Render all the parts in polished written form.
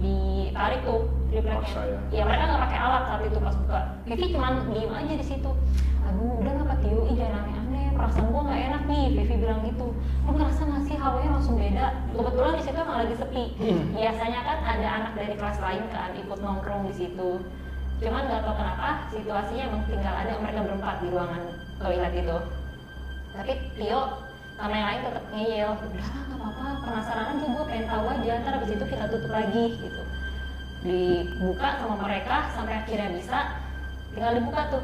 ditarik tuh tripleknya. Ya mereka nggak pakai alat saat itu pas buka. Vivi cuman diem aja di situ. Aduh udah nggak Pak Tio, jangan aneh-aneh, perasaan gua nggak enak nih. Vivi bilang gitu. Lu ngerasa nggak sih hawanya langsung beda? Kebetulan di situ emang lagi sepi. Biasanya kan ada anak dari kelas lain kan ikut nongkrong di situ. Cuman nggak tahu kenapa situasinya emang tinggal ada mereka berempat di ruangan toilet itu. Tapi Tio sama yang lain tetap ngeyel, udah nggak apa-apa, penasaran aja gue pengen tahu aja, ntar abis itu kita tutup lagi gitu. Dibuka sama mereka sampai akhirnya bisa, tinggal dibuka tuh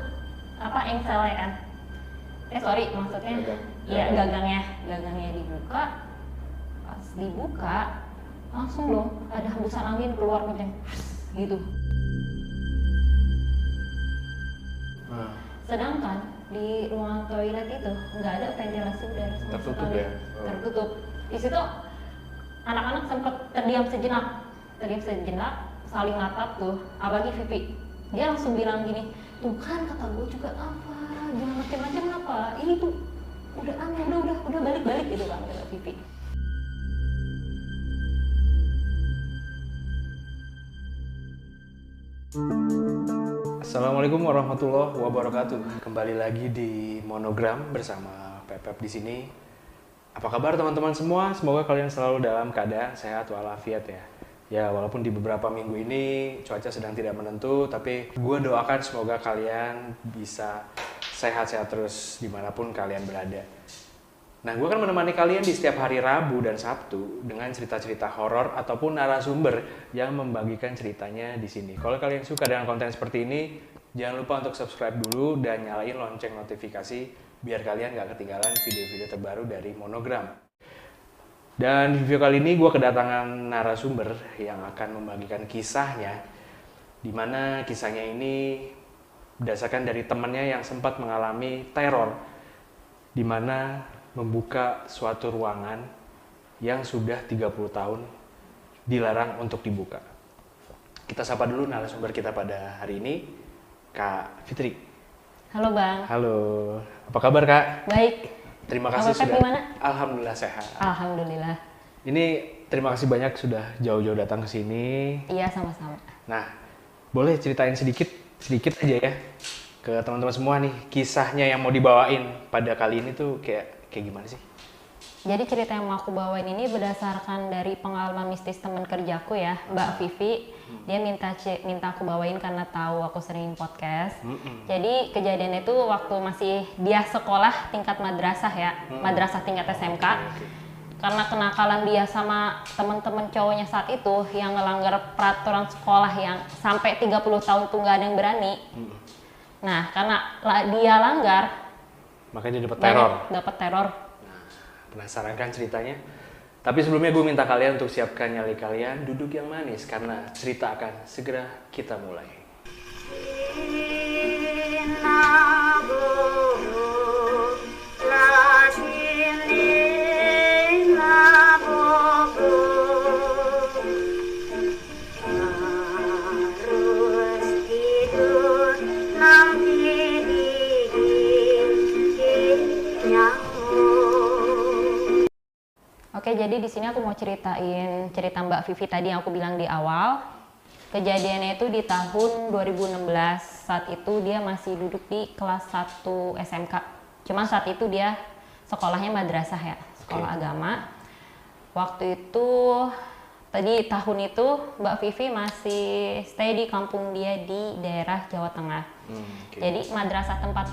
apa engselnya kan, maksudnya ya gagangnya dibuka. Pas dibuka langsung dong ada hembusan angin keluar kenceng gitu. Sedangkan di ruang toilet itu nggak ada ventilasi udara sama tertutup sekali. ya? Tertutup. Di situ anak-anak sempat terdiam sejenak, saling natap tuh. Apalagi Vivi, dia langsung bilang gini, tuh kan kata gue juga apa, jangan macam-macam apa. Ini tuh udah aneh, udah balik gitu kan kata Vivi. Assalamualaikum warahmatullahi wabarakatuh. Kembali lagi di Monogram bersama Pepep di sini. Apa kabar teman-teman semua? Semoga kalian selalu dalam keadaan sehat walafiat ya. Ya walaupun di beberapa minggu ini cuaca sedang tidak menentu, tapi gue doakan semoga kalian bisa sehat-sehat terus dimanapun kalian berada. Nah, gue akan menemani kalian di setiap hari Rabu dan Sabtu dengan cerita-cerita horor ataupun narasumber yang membagikan ceritanya di sini. Kalau kalian suka dengan konten seperti ini, jangan lupa untuk subscribe dulu dan nyalain lonceng notifikasi biar kalian gak ketinggalan video-video terbaru dari Monogram. Dan di video kali ini gue kedatangan narasumber yang akan membagikan kisahnya, di mana kisahnya ini berdasarkan dari temannya yang sempat mengalami teror, di mana membuka suatu ruangan yang sudah 30 tahun dilarang untuk dibuka. Kita sapa dulu narasumber kita pada hari ini, Kak Fitri. Halo Bang. Halo, apa kabar Kak? Baik. Terima kasih sudah. Gimana? Alhamdulillah sehat. Alhamdulillah. Ini terima kasih banyak sudah jauh-jauh datang ke sini. Iya sama-sama. Nah, boleh ceritain sedikit aja ya ke teman-teman semua nih, kisahnya yang mau dibawain pada kali ini tuh kayak gimana sih? Jadi cerita yang mau aku bawain ini berdasarkan dari pengalaman mistis teman kerjaku ya, Mbak Vivi. Dia minta aku bawain karena tahu aku sering podcast. Jadi kejadian itu waktu masih dia sekolah tingkat madrasah ya, madrasah tingkat SMK. Karena kenakalan dia sama teman-teman cowoknya saat itu yang ngelanggar peraturan sekolah yang sampai 30 tahun tuh nggak ada yang berani. Nah, karena dia langgar, makanya dia dapat teror. Nah, penasaran kan ceritanya? Tapi sebelumnya gue minta kalian untuk siapkan nyali kalian, duduk yang manis karena cerita akan segera kita mulai. Oke, jadi di sini aku mau ceritain cerita Mbak Vivi tadi yang aku bilang di awal. Kejadiannya itu di tahun 2016. Saat itu dia masih duduk di kelas 1 SMK. Cuman saat itu dia sekolahnya madrasah ya, sekolah agama. Waktu itu, tadi tahun itu Mbak Vivi masih stay di kampung dia di daerah Jawa Tengah. Jadi madrasah tempat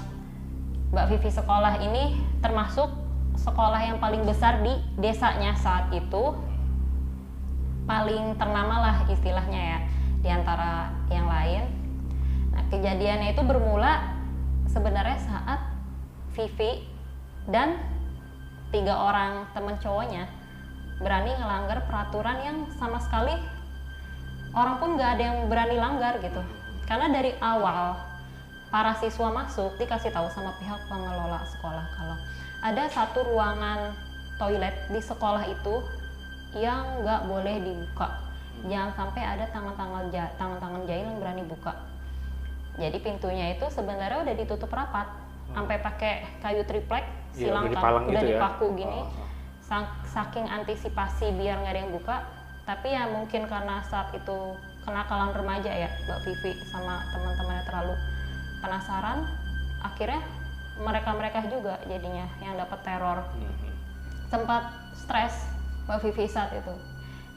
Mbak Vivi sekolah ini termasuk sekolah yang paling besar di desanya saat itu, paling ternama lah istilahnya ya di antara yang lain. Nah, kejadiannya itu bermula sebenarnya saat Vivi dan 3 orang teman cowoknya berani ngelanggar peraturan yang sama sekali orang pun nggak ada yang berani langgar gitu. Karena dari awal para siswa masuk dikasih tahu sama pihak pengelola sekolah kalau ada satu ruangan toilet di sekolah itu yang nggak boleh dibuka. Jangan sampai ada tangan-tangan jahil yang berani buka. Jadi pintunya itu sebenarnya udah ditutup rapat, sampai pakai kayu triplek, silang kan, udah dipaku gini. Saking antisipasi biar nggak ada yang buka, Tapi ya mungkin karena saat itu kenakalan remaja ya Mbak Vivi sama teman-temannya terlalu penasaran, akhirnya mereka juga jadinya yang dapat teror. Sempat stres Mbak Vivi saat itu.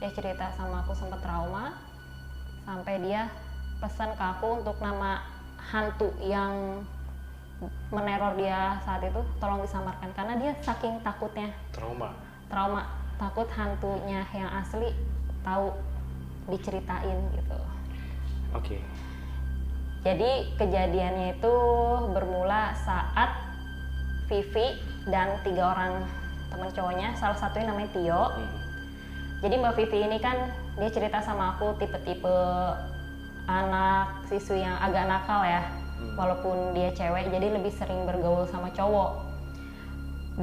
Dia cerita sama aku sempat trauma sampai dia pesan ke aku untuk nama hantu yang meneror dia saat itu tolong disamarkan karena dia saking takutnya. Trauma, takut hantunya yang asli tahu diceritain gitu. Oke. Jadi kejadiannya itu bermula saat Vivi dan 3 orang teman cowoknya, salah satunya namanya Tio. Jadi Mbak Vivi ini kan dia cerita sama aku tipe-tipe anak siswi yang agak nakal ya, walaupun dia cewek jadi lebih sering bergaul sama cowok.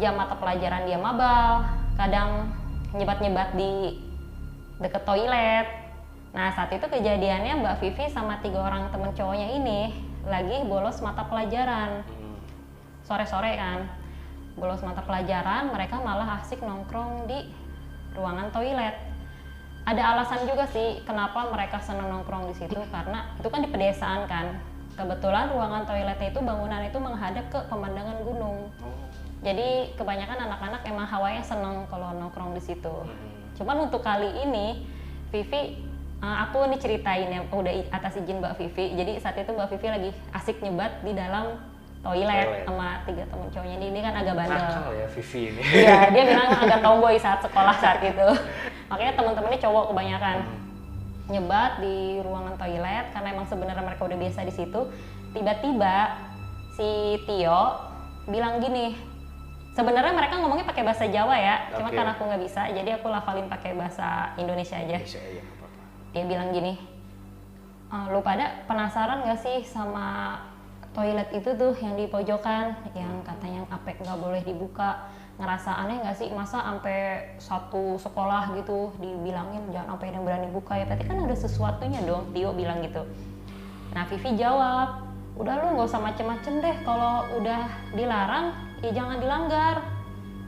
Jam mata pelajaran dia mabal, kadang nyebat-nyebat di deket toilet. Nah saat itu kejadiannya Mbak Vivi sama 3 orang temen cowoknya ini lagi bolos mata pelajaran. Sore-sore kan, bolos mata pelajaran, mereka malah asik nongkrong di ruangan toilet. Ada alasan juga sih kenapa mereka senang nongkrong di situ, karena itu kan di pedesaan kan. Kebetulan ruangan toiletnya itu bangunan itu menghadap ke pemandangan gunung. Jadi kebanyakan anak-anak emang hawanya seneng kalau nongkrong di situ. Cuman untuk kali ini Vivi, aku nih ceritain ya udah atas izin Mbak Vivi. Jadi saat itu Mbak Vivi lagi asik nyebat di dalam toilet sama 3 temen cowoknya. Ini kan agak bandel. Nakal ya Vivi ini. Iya, dia bilang agak tomboy saat sekolah saat itu. Makanya teman-temannya cowok kebanyakan nyebat di ruangan toilet karena emang sebenarnya mereka udah biasa di situ. Tiba-tiba si Tio bilang gini. Sebenarnya mereka ngomongnya pakai bahasa Jawa ya, cuma karena aku nggak bisa, jadi aku lafalin pakai bahasa Indonesia aja. Dia bilang gini, lu pada penasaran nggak sih sama toilet itu tuh yang di pojokan, yang katanya apek nggak boleh dibuka? Ngerasa aneh nggak sih, masa sampai satu sekolah gitu dibilangin jangan sampai yang berani buka ya? Berarti kan ada sesuatunya dong, Tio bilang gitu. Nah Vivi jawab, udah lu nggak usah macem-macem deh, kalau udah dilarang ya jangan dilanggar.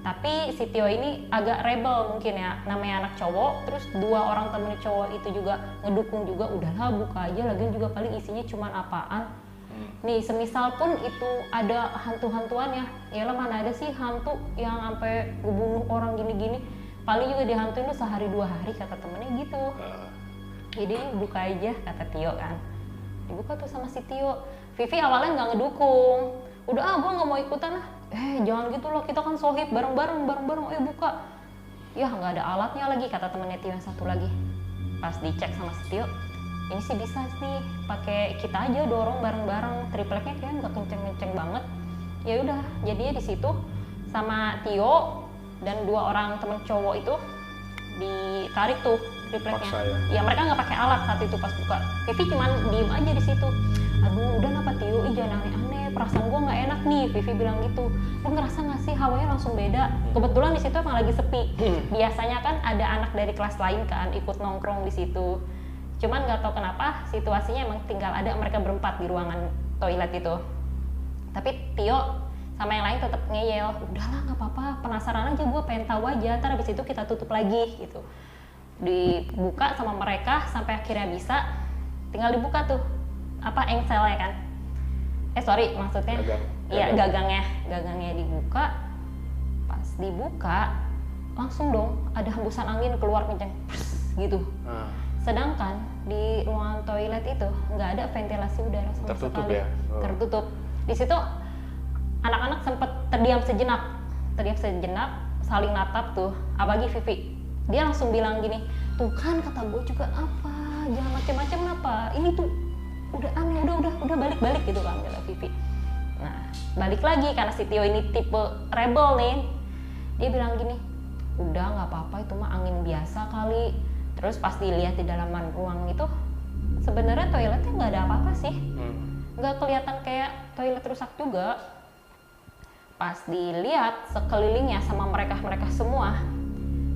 Tapi si Tio ini agak rebel mungkin ya, namanya anak cowok, terus 2 orang temen cowok itu juga ngedukung juga, udahlah buka aja, lagian juga paling isinya cuman apaan. Nih semisal pun itu ada hantu-hantuannya, yalah mana ada sih hantu yang sampai ngebunuh orang gini-gini, paling juga dihantuin lu sehari 2 hari kata temennya gitu. Jadi buka aja kata Tio kan, dibuka tuh sama si Tio. Vivi awalnya nggak ngedukung, udah gue nggak mau ikutan lah. Jangan gitu loh, kita kan sohib bareng-bareng, buka. Ya nggak ada alatnya lagi kata temennya Tio yang satu lagi. Pas dicek sama si Tio, ini sih bisa sih, pakai kita aja dorong bareng-bareng, tripleknya kayak nggak kenceng-kenceng banget. Ya udah, jadinya di situ sama Tio dan 2 orang temen cowok itu ditarik tuh tripleknya. Ya mereka nggak pakai alat saat itu pas buka. Vivi cuman diem aja di situ. Aduh, udah kenapa Tio? Jangan aneh-aneh, perasaan gue nggak enak nih. Vivi bilang gitu. Lu ngerasa nggak sih hawanya langsung beda? Kebetulan di situ emang lagi sepi. Biasanya kan ada anak dari kelas lain kan ikut nongkrong di situ. Cuman nggak tahu kenapa situasinya emang tinggal ada mereka berempat di ruangan toilet itu. Tapi Tio sama yang lain tetap ngeyel. Udahlah nggak apa-apa, penasaran aja gue, pengen tahu aja. Ntar abis itu kita tutup lagi gitu. Dibuka sama mereka sampai akhirnya bisa. Tinggal dibuka tuh engselnya kan, maksudnya gagangnya dibuka. Pas dibuka langsung dong ada hembusan angin keluar kenceng gitu. Sedangkan di ruangan toilet itu nggak ada ventilasi udara sama sekali. Tertutup. Di situ anak-anak sempat terdiam sejenak, saling natap tuh. Apalagi Vivi, dia langsung bilang gini, tuh kan kata gue juga apa, jangan macem-macem apa, ini tuh udah aneh, udah balik gitu kan kata Vivi. Nah balik lagi karena si Tio ini tipe rebel nih, dia bilang gini, udah nggak apa-apa itu mah angin biasa kali. Terus pas dilihat di dalaman ruang itu sebenarnya toiletnya nggak ada apa-apa sih, nggak kelihatan kayak toilet rusak juga. Pas dilihat sekelilingnya sama mereka semua,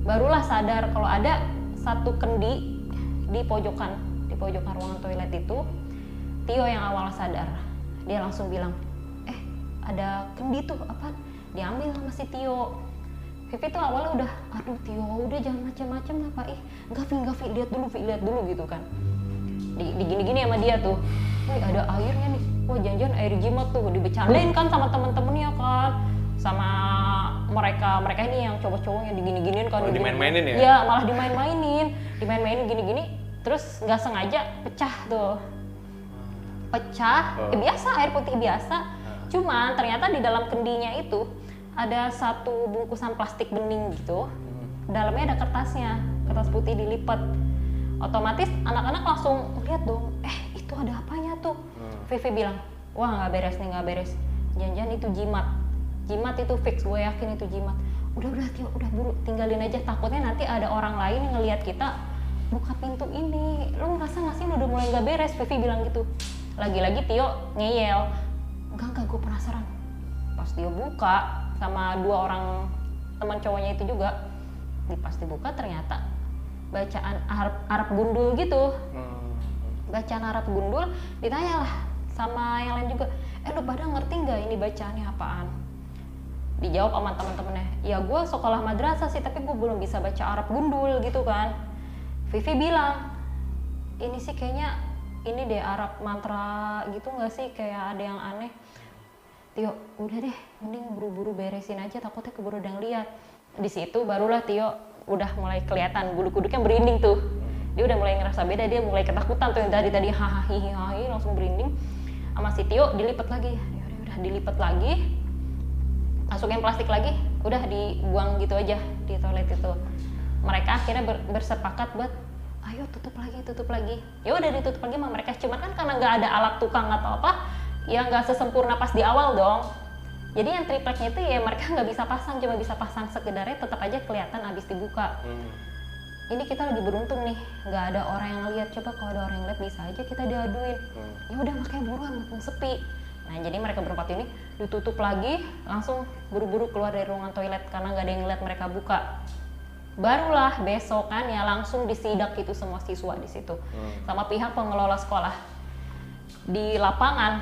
barulah sadar kalau ada satu kendi di pojokan ruangan toilet itu. Tio yang awal sadar, dia langsung bilang, ada kendi tuh, apaan? Diambil sama si Tio. Vivi tuh awalnya udah, aduh Tio udah jangan macam-macam lah Pak, Gavi lihat dulu gitu kan. Di gini-gini sama dia tuh, wih ada airnya nih, wah jangan air jimat tuh, dibecandain kan sama temen-temennya kan, sama mereka ini yang cowok-cowok yang digini-giniin kan. Dimain-mainin ya? Iya, malah dimain-mainin gini-gini, terus nggak sengaja pecah tuh. Biasa, air putih biasa. Cuman ternyata di dalam kendinya itu ada satu bungkusan plastik bening gitu. Dalamnya ada kertas putih dilipat. Otomatis anak-anak langsung lihat dong, itu ada apanya tuh? Vivi bilang, wah nggak beres. Jangan-jangan itu jimat itu fix, gue yakin itu jimat. Udah Tio, udah buru tinggalin aja, takutnya nanti ada orang lain yang ngelihat kita buka pintu ini. Lu ngerasa nggak sih udah mulai nggak beres? Vivi bilang gitu. Lagi-lagi Tio ngeyel, enggak gue penasaran. Pas dia buka sama 2 orang teman cowoknya itu juga, pas dibuka ternyata bacaan Arab gundul gitu. Bacaan Arab gundul, ditanya lah sama yang lain juga, lu pada ngerti nggak ini bacaannya apaan? Dijawab sama teman-temannya, ya gue sekolah madrasah sih tapi gue belum bisa baca Arab gundul gitu kan. Vivi bilang, ini sih kayaknya ini deh Arab mantra gitu nggak sih, kayak ada yang aneh. Tio, udah deh, mending buru-buru beresin aja, takutnya keburu ada yang lihat. Di situ barulah Tio udah mulai kelihatan bulu kuduknya berinding tuh. Dia udah mulai ngerasa beda, dia mulai ketakutan tuh yang tadi hahaha langsung berinding. Sama si Tio dilipat lagi, udah dilipat lagi, masukin plastik lagi, udah dibuang gitu aja di toilet itu. Mereka akhirnya bersepakat buat, ayo tutup lagi. Ya udah ditutup lagi sama mereka, cuman kan karena nggak ada alat tukang atau apa, ya nggak sesempurna pas di awal dong. Jadi yang tripleknya itu ya mereka nggak bisa pasang, cuma bisa pasang sekedarnya, tetap aja kelihatan abis dibuka. Ini kita lagi beruntung nih, nggak ada orang yang lihat. Coba kalau ada orang yang lihat bisa aja kita diaduin. Ya udah makanya buruan, mumpung sepi. Nah jadi mereka berempat ini ditutup lagi, langsung buru-buru keluar dari ruangan toilet karena nggak ada yang lihat mereka buka. Barulah besokan ya langsung disidak itu semua siswa di situ sama pihak pengelola sekolah. Di lapangan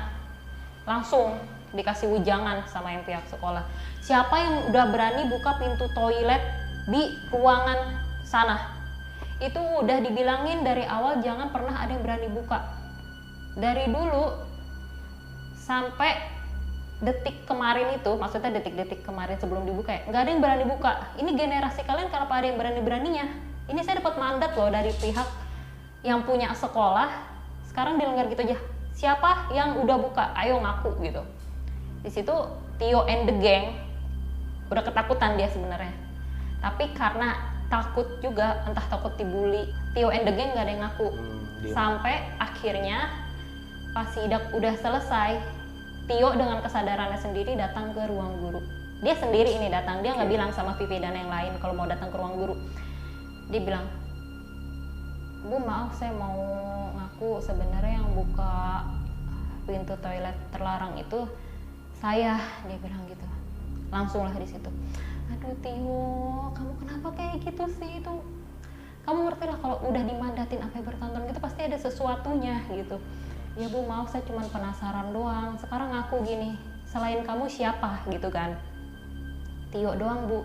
langsung dikasih wejangan sama yang pihak sekolah. Siapa yang udah berani buka pintu toilet di ruangan sana? Itu udah dibilangin dari awal jangan pernah ada yang berani buka. Dari dulu sampai detik kemarin itu, maksudnya detik-detik kemarin sebelum dibuka ya, nggak ada yang berani buka. Ini generasi kalian kenapa ada yang berani-beraninya? Ini saya dapat mandat loh dari pihak yang punya sekolah. Sekarang dilanggar gitu aja. Siapa yang udah buka? Ayo ngaku gitu. Di situ Tio and the gang udah ketakutan dia sebenarnya. Tapi karena takut juga, entah takut dibully, Tio and the gang nggak ada yang ngaku. Sampai akhirnya pas sidak udah selesai, Tio dengan kesadarannya sendiri datang ke ruang guru. Dia sendiri ini datang, dia nggak bilang sama Vivi dan yang lain kalau mau datang ke ruang guru. Dia bilang, Bu maaf saya mau ngaku sebenarnya yang buka pintu toilet terlarang itu saya, dia bilang gitu. Langsung lah di situ. Aduh Tio, kamu kenapa kayak gitu sih? Itu kamu ngerti lah kalau udah dimandatin sampai bertonton gitu pasti ada sesuatunya gitu. Ya Bu maaf saya cuma penasaran doang, sekarang ngaku gini, selain kamu siapa gitu kan. Tio doang Bu.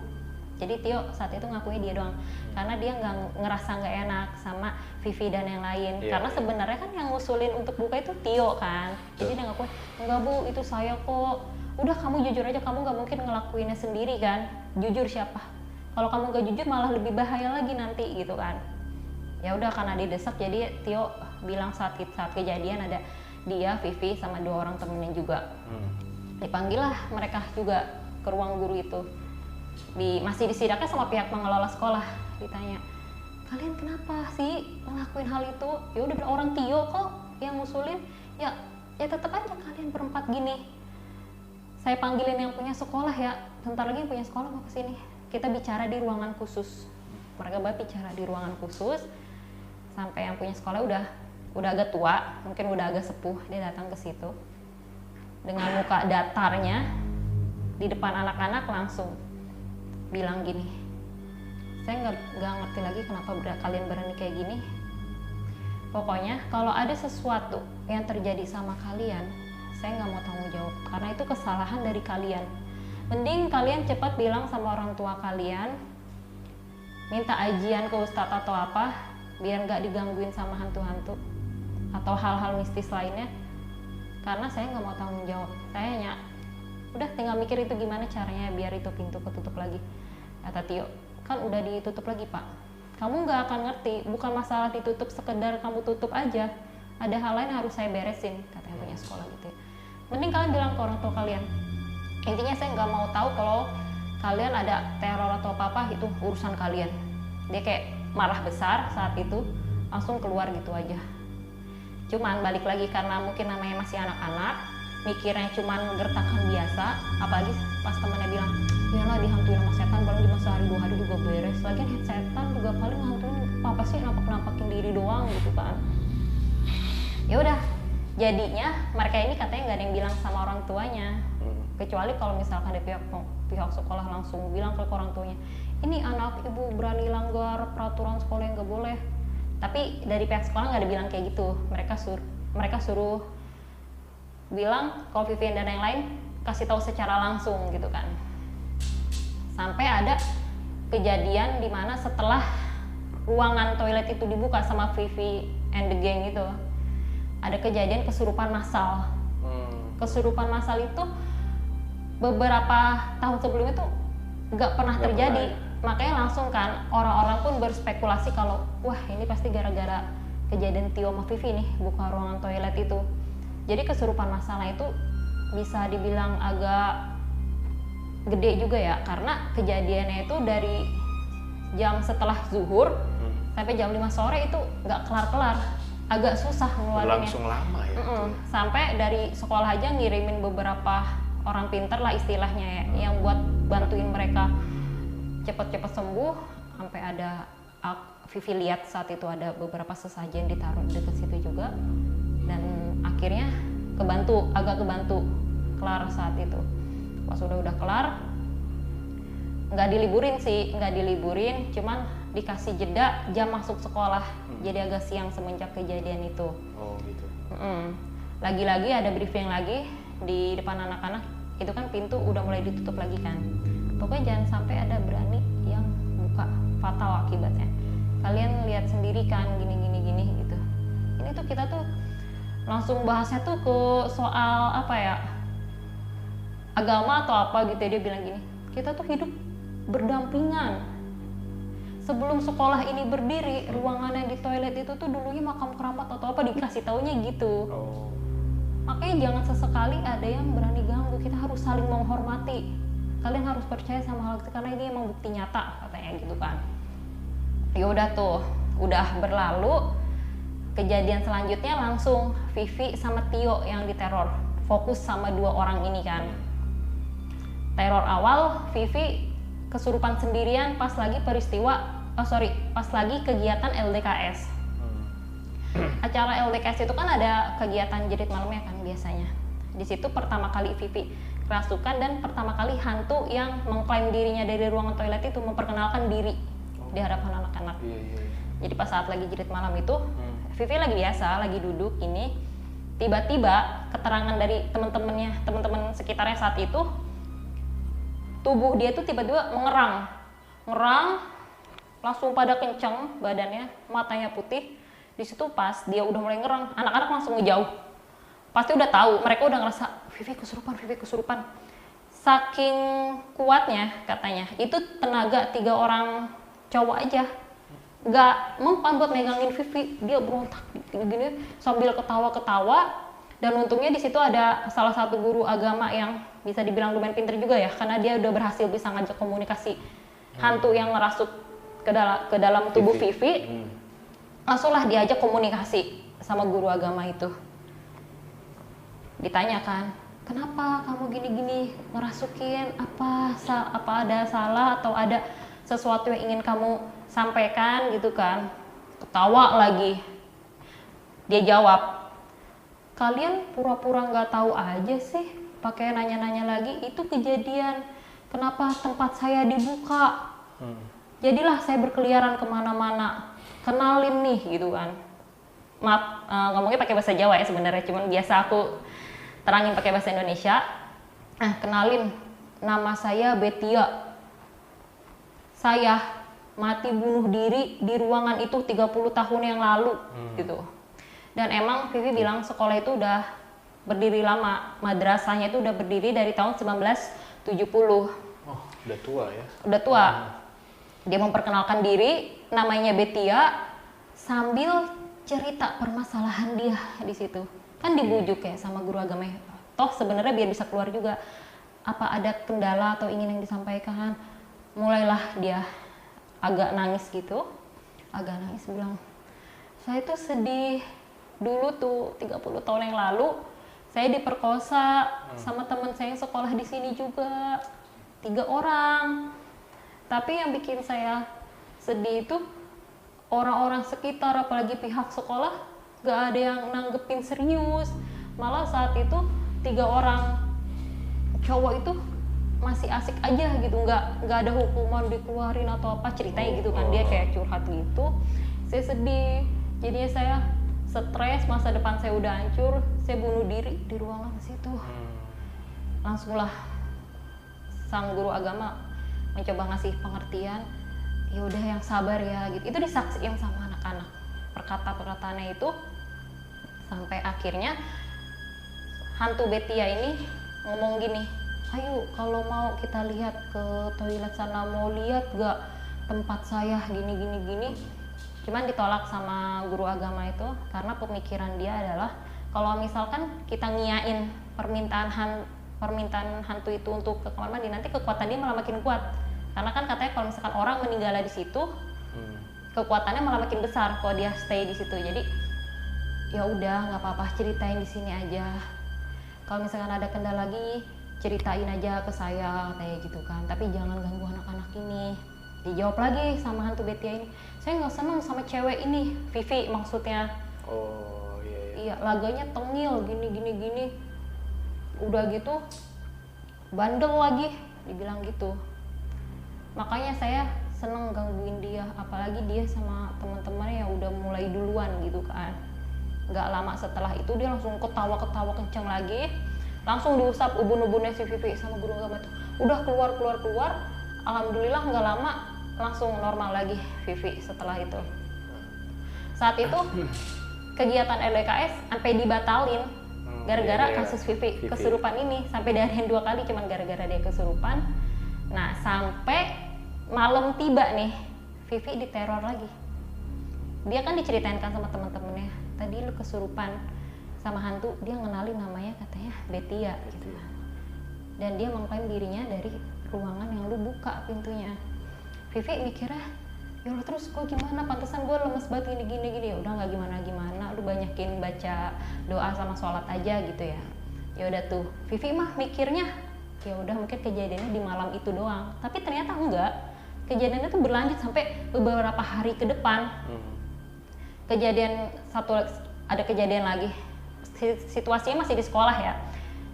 Jadi Tio saat itu ngakunya dia doang karena dia ngerasa nggak enak sama Vivi dan yang lain. Karena sebenarnya kan yang ngusulin untuk buka itu Tio kan. Jadi dia ngakuin, enggak Bu itu saya kok. Udah kamu jujur aja, kamu nggak mungkin ngelakuinnya sendiri kan. Jujur siapa? Kalau kamu nggak jujur malah lebih bahaya lagi nanti gitu kan. Ya udah karena didesak jadi Tio bilang saat kejadian ada dia, Vivi sama 2 orang temennya juga. Dipanggil lah mereka juga ke ruang guru itu. Masih disidaknya sama pihak pengelola sekolah. Ditanya, kalian kenapa sih ngelakuin hal itu? Ya udah orang Tio kok yang ngusulin. Ya tetap aja kalian berempat gini. Saya panggilin yang punya sekolah ya. Bentar lagi yang punya sekolah mau kesini. Kita bicara di ruangan khusus. Mereka bicara di ruangan khusus. Sampai yang punya sekolah udah agak tua, mungkin udah agak sepuh, dia datang ke situ dengan muka datarnya di depan anak-anak langsung bilang gini, saya nggak ngerti lagi kenapa kalian berani kayak gini. Pokoknya kalau ada sesuatu yang terjadi sama kalian, saya nggak mau tanggung jawab karena itu kesalahan dari kalian. Mending kalian cepat bilang sama orang tua kalian, minta ajian ke ustadz atau apa, biar nggak digangguin sama hantu-hantu atau hal-hal mistis lainnya. Karena saya nggak mau tanggung jawab. Saya hanya udah tinggal mikir itu gimana caranya biar itu pintu ketutup lagi. Kata Tio, kan udah ditutup lagi pak. Kamu nggak akan ngerti, bukan masalah ditutup sekedar kamu tutup aja. Ada hal lain harus saya beresin, kata yang punya sekolah gitu ya. Mending kalian bilang ke orang tua kalian. Intinya saya nggak mau tahu kalau kalian ada teror atau apa-apa, itu urusan kalian. Dia kayak marah besar saat itu, langsung keluar gitu aja. Cuman balik lagi karena mungkin namanya masih anak-anak, mikirnya cuman gertakan biasa, apalagi pas temannya bilang, ya lah dihantuin sama setan, paling cuma sehari 2 hari juga beres. Lagian setan juga paling hantuin apa sih, nampak-nampakin diri doang gitu kan. Ya udah, jadinya mereka ini katanya nggak ada yang bilang sama orang tuanya, kecuali kalau misalkan dari pihak sekolah langsung bilang ke orang tuanya, ini anak ibu berani langgar peraturan sekolah yang nggak boleh. Tapi dari pihak sekolah nggak ada bilang kayak gitu. Mereka suruh bilang kalau Vivian dan yang lain kasih tahu secara langsung gitu kan. Sampai ada kejadian di mana setelah ruangan toilet itu dibuka sama Vivi and the gang itu, ada kejadian kesurupan massal. Kesurupan massal itu beberapa tahun sebelumnya tuh nggak pernah terjadi. Makanya langsung kan orang-orang pun berspekulasi kalau wah ini pasti gara-gara kejadian Tio sama Vivi nih buka ruangan toilet itu. Jadi kesurupan masalahnya itu bisa dibilang agak gede juga ya, karena kejadiannya itu dari jam setelah zuhur sampai jam 5 sore itu nggak kelar-kelar, agak susah ngeluarinnya. Berlangsung lama ya. Sampai dari sekolah aja ngirimin beberapa orang pinter lah istilahnya ya, yang buat bantuin mereka cepet-cepet sembuh. Sampai ada Vivi lihat saat itu ada beberapa sesajen ditaruh dekat situ juga, dan akhirnya agak kebantu kelar saat itu. Pas udah kelar, nggak diliburin, cuman dikasih jeda jam masuk sekolah, jadi agak siang semenjak kejadian itu. Oh gitu. Lagi-lagi ada briefing lagi di depan anak-anak, itu kan pintu udah mulai ditutup lagi kan. Pokoknya jangan sampai ada berani yang buka, fatal akibatnya. Kalian lihat sendiri kan gini gitu. Ini tuh kita tuh langsung bahasnya tuh ke soal apa ya, agama atau apa gitu ya. Dia bilang gini, kita tuh hidup berdampingan. Sebelum sekolah ini berdiri, ruangannya di toilet itu tuh dulunya makam keramat atau apa, dikasih taunya gitu. Makanya jangan sesekali ada yang berani ganggu, kita harus saling menghormati. Kalian harus percaya sama hal itu karena ini emang bukti nyata, katanya gitu kan. Ya udah tuh, udah berlalu. Kejadian selanjutnya langsung Vivi sama Tio yang diteror, fokus sama 2 orang ini kan. Teror awal Vivi kesurupan sendirian pas lagi pas lagi kegiatan LDKS. Acara LDKS itu kan ada kegiatan jerit malamnya kan biasanya. Di situ pertama kali Vivi kerasukan dan pertama kali hantu yang mengklaim dirinya dari ruangan toilet itu memperkenalkan diri di hadapan anak-anak. Jadi pas saat lagi jerit malam itu, Vivi lagi biasa, lagi duduk ini, tiba-tiba keterangan dari teman-teman sekitarnya saat itu, tubuh dia tuh tiba-tiba ngerang, langsung pada kenceng badannya, matanya putih. Di situ pas dia udah mulai ngerang, anak-anak langsung ngejauh. Pasti udah tahu, mereka udah ngerasa Vivi kesurupan. Saking kuatnya katanya, itu tenaga 3 orang cowok aja nggak mempan buat megangin Vivi. Dia berontak gini sambil ketawa-ketawa, dan untungnya di situ ada salah satu guru agama yang bisa dibilang lumayan pinter juga ya, karena dia udah berhasil bisa ngajak komunikasi hantu yang ngerasuk ke dalam tubuh Vivi. Langsunglah diajak komunikasi sama guru agama itu. Ditanyakan, kenapa kamu gini-gini ngerasukin, apa ada salah atau ada sesuatu yang ingin kamu sampaikan gitu kan. Ketawa lagi. Dia jawab, kalian pura-pura nggak tahu aja sih, pakai nanya-nanya lagi. Itu kejadian, kenapa tempat saya dibuka, jadilah saya berkeliaran kemana-mana, kenalin nih gitu kan. Maaf, ngomongnya pakai bahasa Jawa ya sebenarnya, cuman biasa aku terangin pakai bahasa Indonesia. Kenalin, nama saya Betia. Saya mati bunuh diri di ruangan itu 30 tahun yang lalu gitu. Dan emang Vivi bilang sekolah itu udah berdiri lama, madrasahnya itu udah berdiri dari tahun 1970. Oh, udah tua ya? Udah tua. Dia memperkenalkan diri, namanya Betia, sambil cerita permasalahan dia di situ. Kan dibujuk ya sama guru agama. Toh sebenarnya biar bisa keluar juga. Apa ada kendala atau ingin yang disampaikan? Mulailah dia agak nangis gitu. Agak nangis bilang, saya tuh sedih. Dulu tuh 30 tahun yang lalu saya diperkosa sama teman saya yang sekolah di sini juga. 3 orang. Tapi yang bikin saya sedih itu orang-orang sekitar, apalagi pihak sekolah, gak ada yang nanggepin serius. Malah saat itu 3 orang cowok itu masih asik aja gitu, nggak ada hukuman dikeluarin atau apa, ceritanya gitu kan. Dia kayak curhat gitu. Saya sedih, jadinya saya stres, masa depan saya udah hancur, saya bunuh diri di ruangan situ. Langsunglah sang guru agama mencoba ngasih pengertian, ya udah yang sabar ya gitu. Itu disaksiin sama anak-anak perkataannya itu, sampai akhirnya hantu Betia ini ngomong gini, ayo kalau mau kita lihat ke toilet sana, mau lihat gak tempat saya gini. Cuman ditolak sama guru agama itu karena pemikiran dia adalah kalau misalkan kita ngiyain permintaan hantu itu untuk ke kamar mandi, nanti kekuatan dia malah makin kuat. Karena kan katanya kalau misalkan orang meninggal di situ, kekuatannya malah makin besar kalau dia stay di situ. Jadi ya udah nggak apa-apa, ceritain di sini aja. Kalau misalkan ada kendala lagi, ceritain aja ke saya kayak gitu kan. Tapi jangan ganggu anak-anak ini. Dijawab lagi sama hantu Betia ini, saya nggak senang sama cewek ini, Vivi maksudnya. Oh iya. Iya, laganya tengil gini. Udah gitu bandel lagi, dibilang gitu. Makanya saya seneng gangguin dia, apalagi dia sama teman-temannya yang udah mulai duluan gitu kan. Nggak lama setelah itu dia langsung ketawa kenceng lagi, langsung diusap ubun-ubunnya si Vivi sama guru agama itu. Udah keluar. Alhamdulillah nggak lama langsung normal lagi Vivi setelah itu. Saat itu kegiatan LDKS sampai dibatalin gara-gara kasus Vivi kesurupan ini, sampai diadain 2 kali cuman gara-gara dia kesurupan. Nah sampai malam tiba nih, Vivi diteror lagi. Dia kan diceritain kan sama teman-temannya, tadi lu kesurupan sama hantu, dia ngenalin namanya katanya Betia gitu. Dan dia mengklaim dirinya dari ruangan yang lu buka pintunya. Vivi mikirnya, ya Allah terus kok gimana, pantesan gue lemes banget gini. Ya udah nggak gimana, lu banyakin baca doa sama sholat aja gitu ya. Ya udah tuh, Vivi mah mikirnya ya udah mungkin kejadiannya di malam itu doang. Tapi ternyata enggak, kejadiannya tuh berlanjut sampai beberapa hari ke depan. Ada kejadian lagi. Situasinya masih di sekolah ya.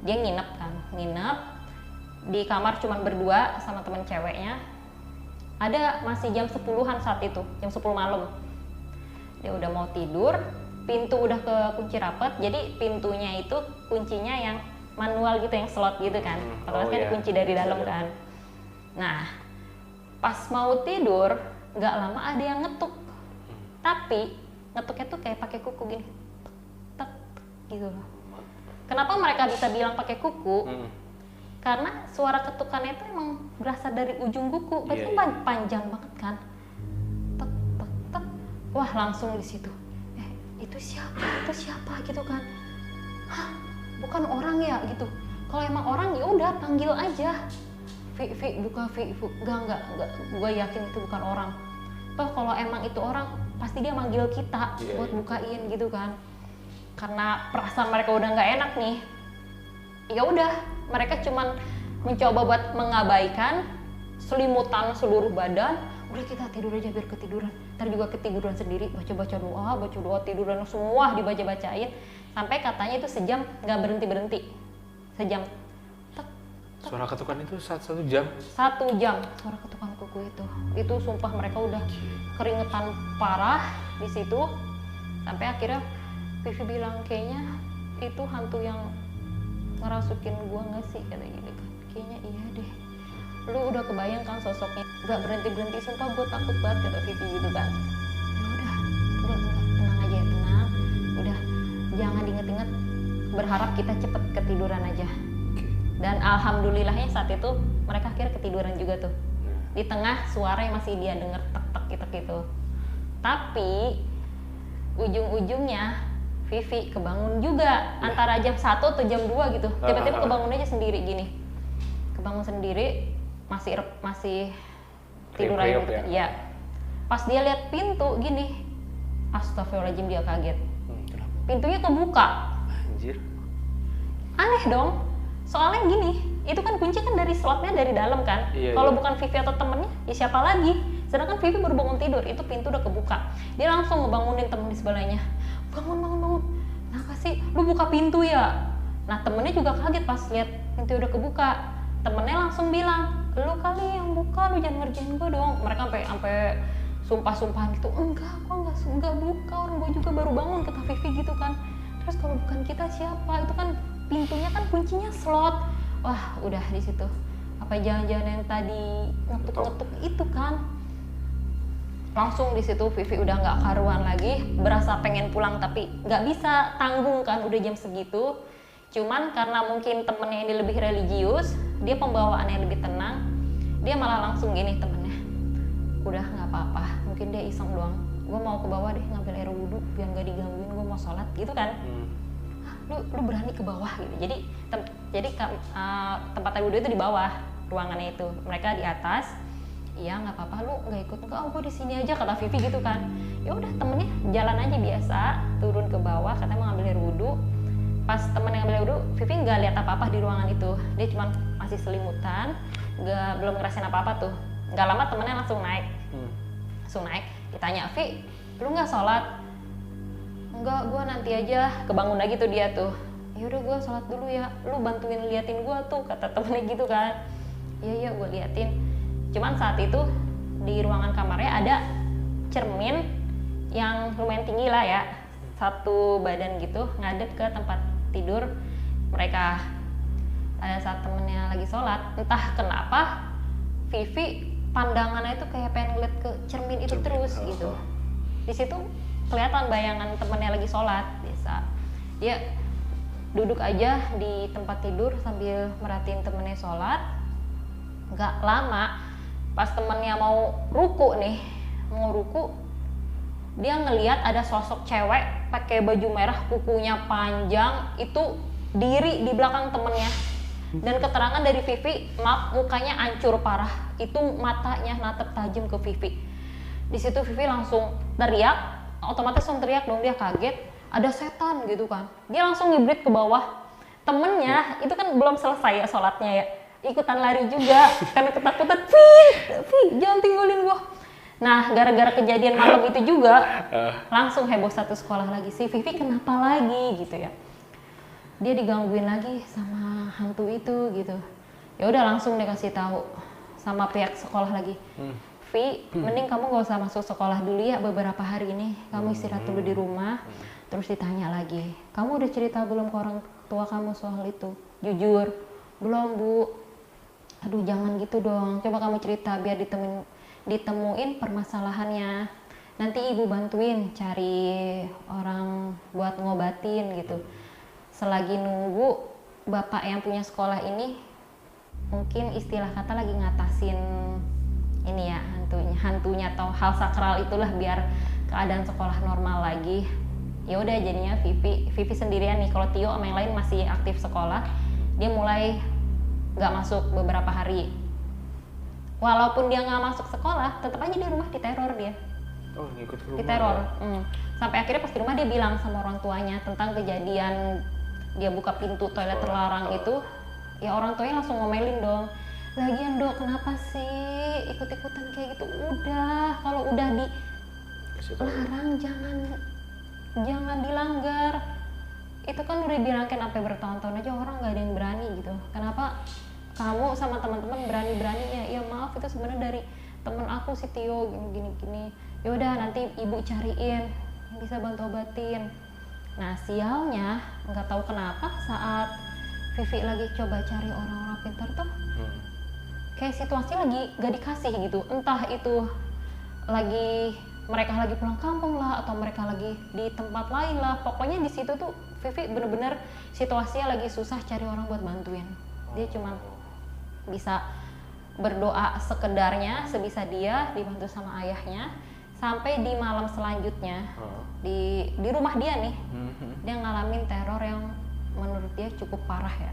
Dia nginep di kamar cuman berdua sama temen ceweknya. Ada masih jam 10-an saat itu, jam 10 malam. Dia udah mau tidur, pintu udah kekunci rapat, jadi pintunya itu kuncinya yang manual gitu, yang slot gitu kan. Kalau kan dikunci dari dalam kan. Nah, pas mau tidur, nggak lama ada yang ngetuk. Tapi ngetuknya tuh kayak pakai kuku gini. Tek, gitu loh. Kenapa mereka bisa bilang pakai kuku? Karena suara ketukannya itu emang berasal dari ujung kuku, berarti panjang banget kan. Tek. Wah langsung di situ. Itu siapa gitu kan. Hah, bukan orang ya gitu. Kalau emang orang ya udah panggil aja. Vi, buka Vi. Enggak. Gue yakin itu bukan orang. Toh kalau emang itu orang, pasti dia manggil kita buat bukain gitu kan. Karena perasaan mereka udah nggak enak nih. Ya udah, mereka cuman mencoba buat mengabaikan, selimutan seluruh badan. Udah kita tidur aja biar ketiduran. Ntar juga ketiduran sendiri, baca doa, tiduran semua dibaca-bacain. Sampai katanya itu sejam nggak berhenti. Sejam. Suara ketukan itu 1 jam? 1 jam suara ketukan kuku itu. Itu sumpah mereka udah keringetan parah di situ. Sampai akhirnya Vivi bilang kayaknya itu hantu yang ngerasukin gua nggak sih, kata gitu kan. kayaknya iya deh. Lu udah kebayang kan sosoknya, gak berhenti sumpah gue takut banget kata Vivi gitu kan. Ya udah, enggak, tenang aja, tenang. Udah, jangan diinget-inget, berharap kita cepet ketiduran aja. Dan alhamdulillahnya saat itu mereka akhirnya ketiduran juga tuh. Di tengah suara yang masih dia denger tek gitu. Tapi ujung-ujungnya Vivi kebangun juga antara jam 1 atau jam 2 gitu. Tiba-tiba kebangun aja sendiri gini. Kebangun sendiri masih tidur aja gitu. Ya. Pas dia lihat pintu gini. Astagfirullahaladzim, dia kaget. Pintunya kebuka. Anjir. Aneh dong. Soalnya gini, itu kan kunci kan dari slotnya dari dalam kan. Kalau bukan Vivi atau temennya, ya siapa lagi? Sedangkan Vivi baru bangun tidur, itu pintu udah kebuka. Dia langsung ngebangunin temen di sebelahnya. Bangun. Kenapa sih? Lu buka pintu ya? Nah temennya juga kaget pas lihat pintu udah kebuka. Temennya langsung bilang, lu kali yang buka, lu jangan ngerjain gue dong. Mereka sampai sumpah-sumpahan gitu. Enggak buka, orang gue juga baru bangun, kata Vivi gitu kan. Terus kalau bukan kita siapa? Itu kan pintunya kan kuncinya slot. Wah udah di situ. Apa jangan-jangan yang tadi ngetuk-ngetuk itu kan? Langsung di situ Vivi udah nggak karuan lagi, berasa pengen pulang tapi nggak bisa, tanggung kan udah jam segitu. Cuman karena mungkin temennya ini lebih religius, dia pembawaannya lebih tenang, dia malah langsung gini temennya, udah nggak apa-apa, mungkin dia iseng doang, gue mau ke bawah deh ngambil air wudhu biar nggak digangguin, gue mau sholat gitu kan. Lu berani ke bawah gitu. Jadi tempat air wudhu itu di bawah ruangannya itu, mereka di atas. Iya nggak apa-apa, lu nggak ikut, enggak, gue di sini aja, kata Vivi gitu kan. Ya udah temennya jalan aja biasa, turun ke bawah, katanya mau ngambil air wudhu. Pas temennya ngambil air wudhu, Vivi nggak lihat apa-apa di ruangan itu, dia cuma masih selimutan, belum ngerasain apa-apa tuh. Nggak lama temennya langsung naik, ditanya, Vi, lu nggak sholat? Enggak, gue nanti aja. Kebangun lagi tuh dia tuh. Ya udah gue sholat dulu ya, lu bantuin liatin gue tuh, kata temennya gitu kan. Iya gue liatin. Cuman saat itu di ruangan kamarnya ada cermin yang lumayan tinggi lah ya, satu badan gitu ngadep ke tempat tidur mereka. Pada saat temennya lagi sholat, entah kenapa Vivi pandangannya itu kayak pengen ngeliat ke cermin itu terus gitu. Di situ kelihatan bayangan temennya lagi sholat biasa. Dia duduk aja di tempat tidur sambil merhatiin temennya sholat. Gak lama pas temennya mau ruku, dia ngelihat ada sosok cewek pakai baju merah, kukunya panjang, itu diri di belakang temennya. Dan keterangan dari Vivi, mukanya hancur parah, itu matanya natap tajam ke Vivi. Di situ Vivi langsung teriak, otomatis langsung teriak dong, dia kaget, ada setan gitu kan. Dia langsung ngibrit ke bawah. Temennya itu kan belum selesai ya sholatnya ya, ikutan lari juga karena ketakutan. Vi, jangan tinggalin gua. Nah, gara-gara kejadian malam itu juga langsung heboh satu sekolah lagi. Si Vivi kenapa lagi gitu ya? Dia digangguin lagi sama hantu itu gitu. Ya udah langsung dikasih tahu sama pihak sekolah lagi. Vi, mending kamu gak usah masuk sekolah dulu ya beberapa hari ini. Kamu istirahat dulu di rumah. Terus ditanya lagi, kamu udah cerita belum ke orang tua kamu soal itu? Jujur, belum Bu. Aduh jangan gitu dong, coba kamu cerita biar ditemuin permasalahannya. Nanti ibu bantuin cari orang buat ngobatin gitu. Selagi nunggu bapak yang punya sekolah ini, mungkin istilah kata lagi ngatasin ini ya, hantunya atau hal sakral itulah biar keadaan sekolah normal lagi. Ya udah jadinya Vivi sendirian nih. Kalau Tio sama yang lain masih aktif sekolah, dia mulai nggak masuk beberapa hari. Walaupun dia nggak masuk sekolah, tetap aja di rumah diteror dia. Oh, ngikut ke rumah. Diteror. Sampai akhirnya pas di rumah dia bilang sama orang tuanya tentang kejadian dia buka pintu toilet terlarang itu. Ya orang tuanya langsung ngomelin dong. Lagian Dok, kenapa sih ikut-ikutan kayak gitu? Udah, kalau udah dilarang jangan dilanggar. Itu kan udah dilanggar sampai bertahun-tahun aja orang nggak ada yang berani gitu. Kenapa kamu sama teman-teman berani-beraninya? Ya maaf, itu sebenarnya dari temen aku si Tio gini. Ya udah nanti ibu cariin bisa bantu obatin. Nah sialnya nggak tahu kenapa saat Vivi lagi coba cari orang-orang pintar tuh kayak situasi lagi gak dikasih gitu, entah itu lagi mereka lagi pulang kampung lah atau mereka lagi di tempat lain lah, pokoknya di situ tuh Vivi bener-bener situasinya lagi susah cari orang buat bantuin. Dia cuma bisa berdoa sekedarnya sebisa dia, dibantu sama ayahnya, sampai di malam selanjutnya di rumah dia nih dia ngalamin teror yang menurut dia cukup parah ya.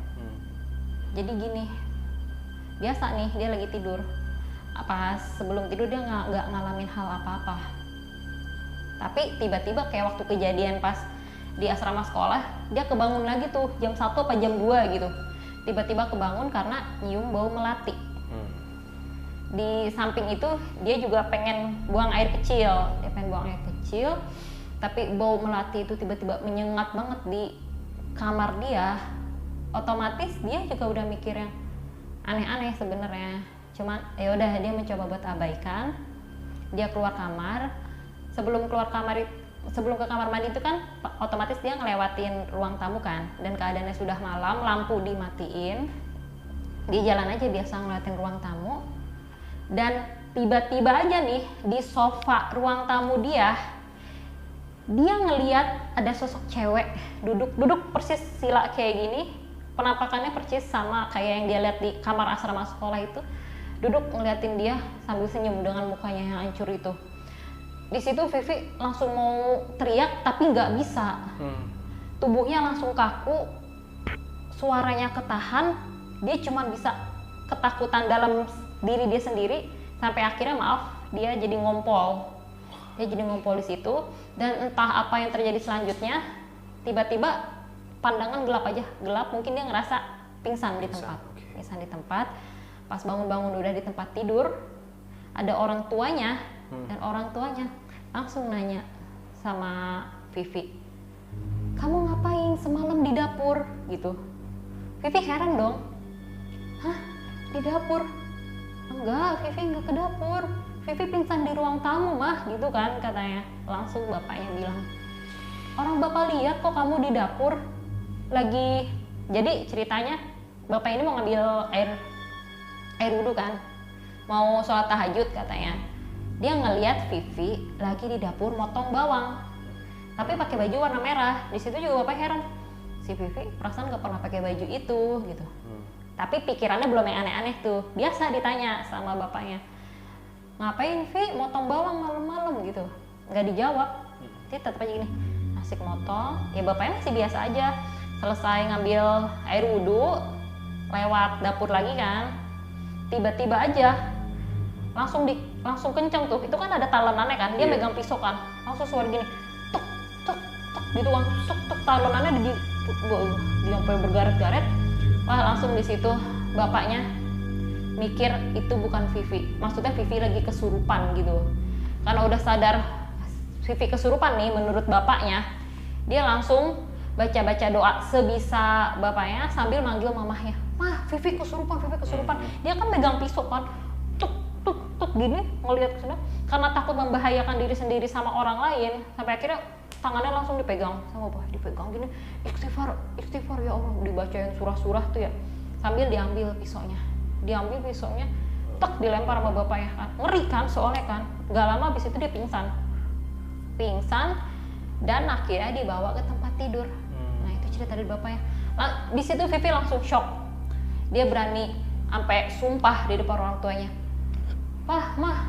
Jadi gini, biasa nih dia lagi tidur, pas sebelum tidur dia nggak ngalamin hal apa-apa, tapi tiba-tiba kayak waktu kejadian pas di asrama sekolah dia kebangun lagi tuh jam 1 apa jam 2 gitu, tiba-tiba kebangun karena nyium bau melati. Di samping itu dia juga pengen buang air kecil, tapi bau melati itu tiba-tiba menyengat banget di kamar dia. Otomatis dia juga udah mikir yang aneh-aneh sebenarnya, cuman ya udah dia mencoba buat abaikan. Dia keluar kamar, sebelum ke kamar mandi itu kan otomatis dia ngelewatin ruang tamu kan, dan keadaannya sudah malam, lampu dimatiin. Dia jalan aja biasa ngeliatin ruang tamu, dan tiba-tiba aja nih di sofa ruang tamu dia ngeliat ada sosok cewek duduk persis sila kayak gini, penampakannya persis sama kayak yang dia lihat di kamar asrama sekolah itu, duduk ngeliatin dia sambil senyum dengan mukanya yang hancur itu. Di situ Vivi langsung mau teriak tapi nggak bisa, tubuhnya langsung kaku, suaranya ketahan, dia cuma bisa ketakutan dalam diri dia sendiri, sampai akhirnya dia jadi ngompol di situ. Dan entah apa yang terjadi selanjutnya, tiba-tiba pandangan gelap, mungkin dia ngerasa pingsan di tempat. Pas bangun udah di tempat tidur, ada orang tuanya, dan orang tuanya langsung nanya sama Vivi, kamu ngapain semalam di dapur gitu. Vivi heran dong, hah, di dapur? Enggak, Vivi enggak ke dapur, Vivi pingsan di ruang tamu mah, gitu kan katanya. Langsung bapaknya bilang, orang bapak lihat kok kamu di dapur lagi. Jadi ceritanya bapak ini mau ngambil air wudhu kan, mau sholat tahajud katanya. Dia ngelihat Vivi lagi di dapur motong bawang, tapi pakai baju warna merah. Di situ juga bapak heran, si Vivi perasaan gak pernah pakai baju itu gitu. Tapi pikirannya belum yang aneh-aneh tuh. Biasa ditanya sama bapaknya, ngapain Vi motong bawang malam-malam gitu. Nggak dijawab, dia tetap aja gini, asik motong. Ya bapaknya masih biasa aja. Selesai ngambil air wudhu, lewat dapur lagi kan, tiba-tiba aja langsung kenceng tuh. Itu kan ada talonannya kan, dia megang pisau kan, langsung suara gini, tuk tuk tuk gitu, langsung tuk talonannya di sampai bergaret-garet. Wah, langsung di situ bapaknya mikir itu bukan Vivi. Maksudnya Vivi lagi kesurupan gitu. Karena udah sadar Vivi kesurupan nih menurut bapaknya, dia langsung baca-baca doa sebisa bapaknya sambil manggil mamahnya. Mah, Vivi kesurupan. Dia kan megang pisau kan, tuk gini ngelihat ke sana. Karena takut membahayakan diri sendiri sama orang lain, sampai akhirnya tangannya langsung dipegang sama bapak, dipegang gini, istighfar ya Allah, dibacain surah-surah tuh ya, sambil diambil pisaunya, tek dilempar sama bapaknya kan, ngeri kan soalnya kan. Gak lama habis itu dia pingsan, dan akhirnya dibawa ke tempat tidur. Nah itu cerita dari bapaknya. Di situ Vivi langsung shock, dia berani sampai sumpah di depan orang tuanya, Pah, Mah,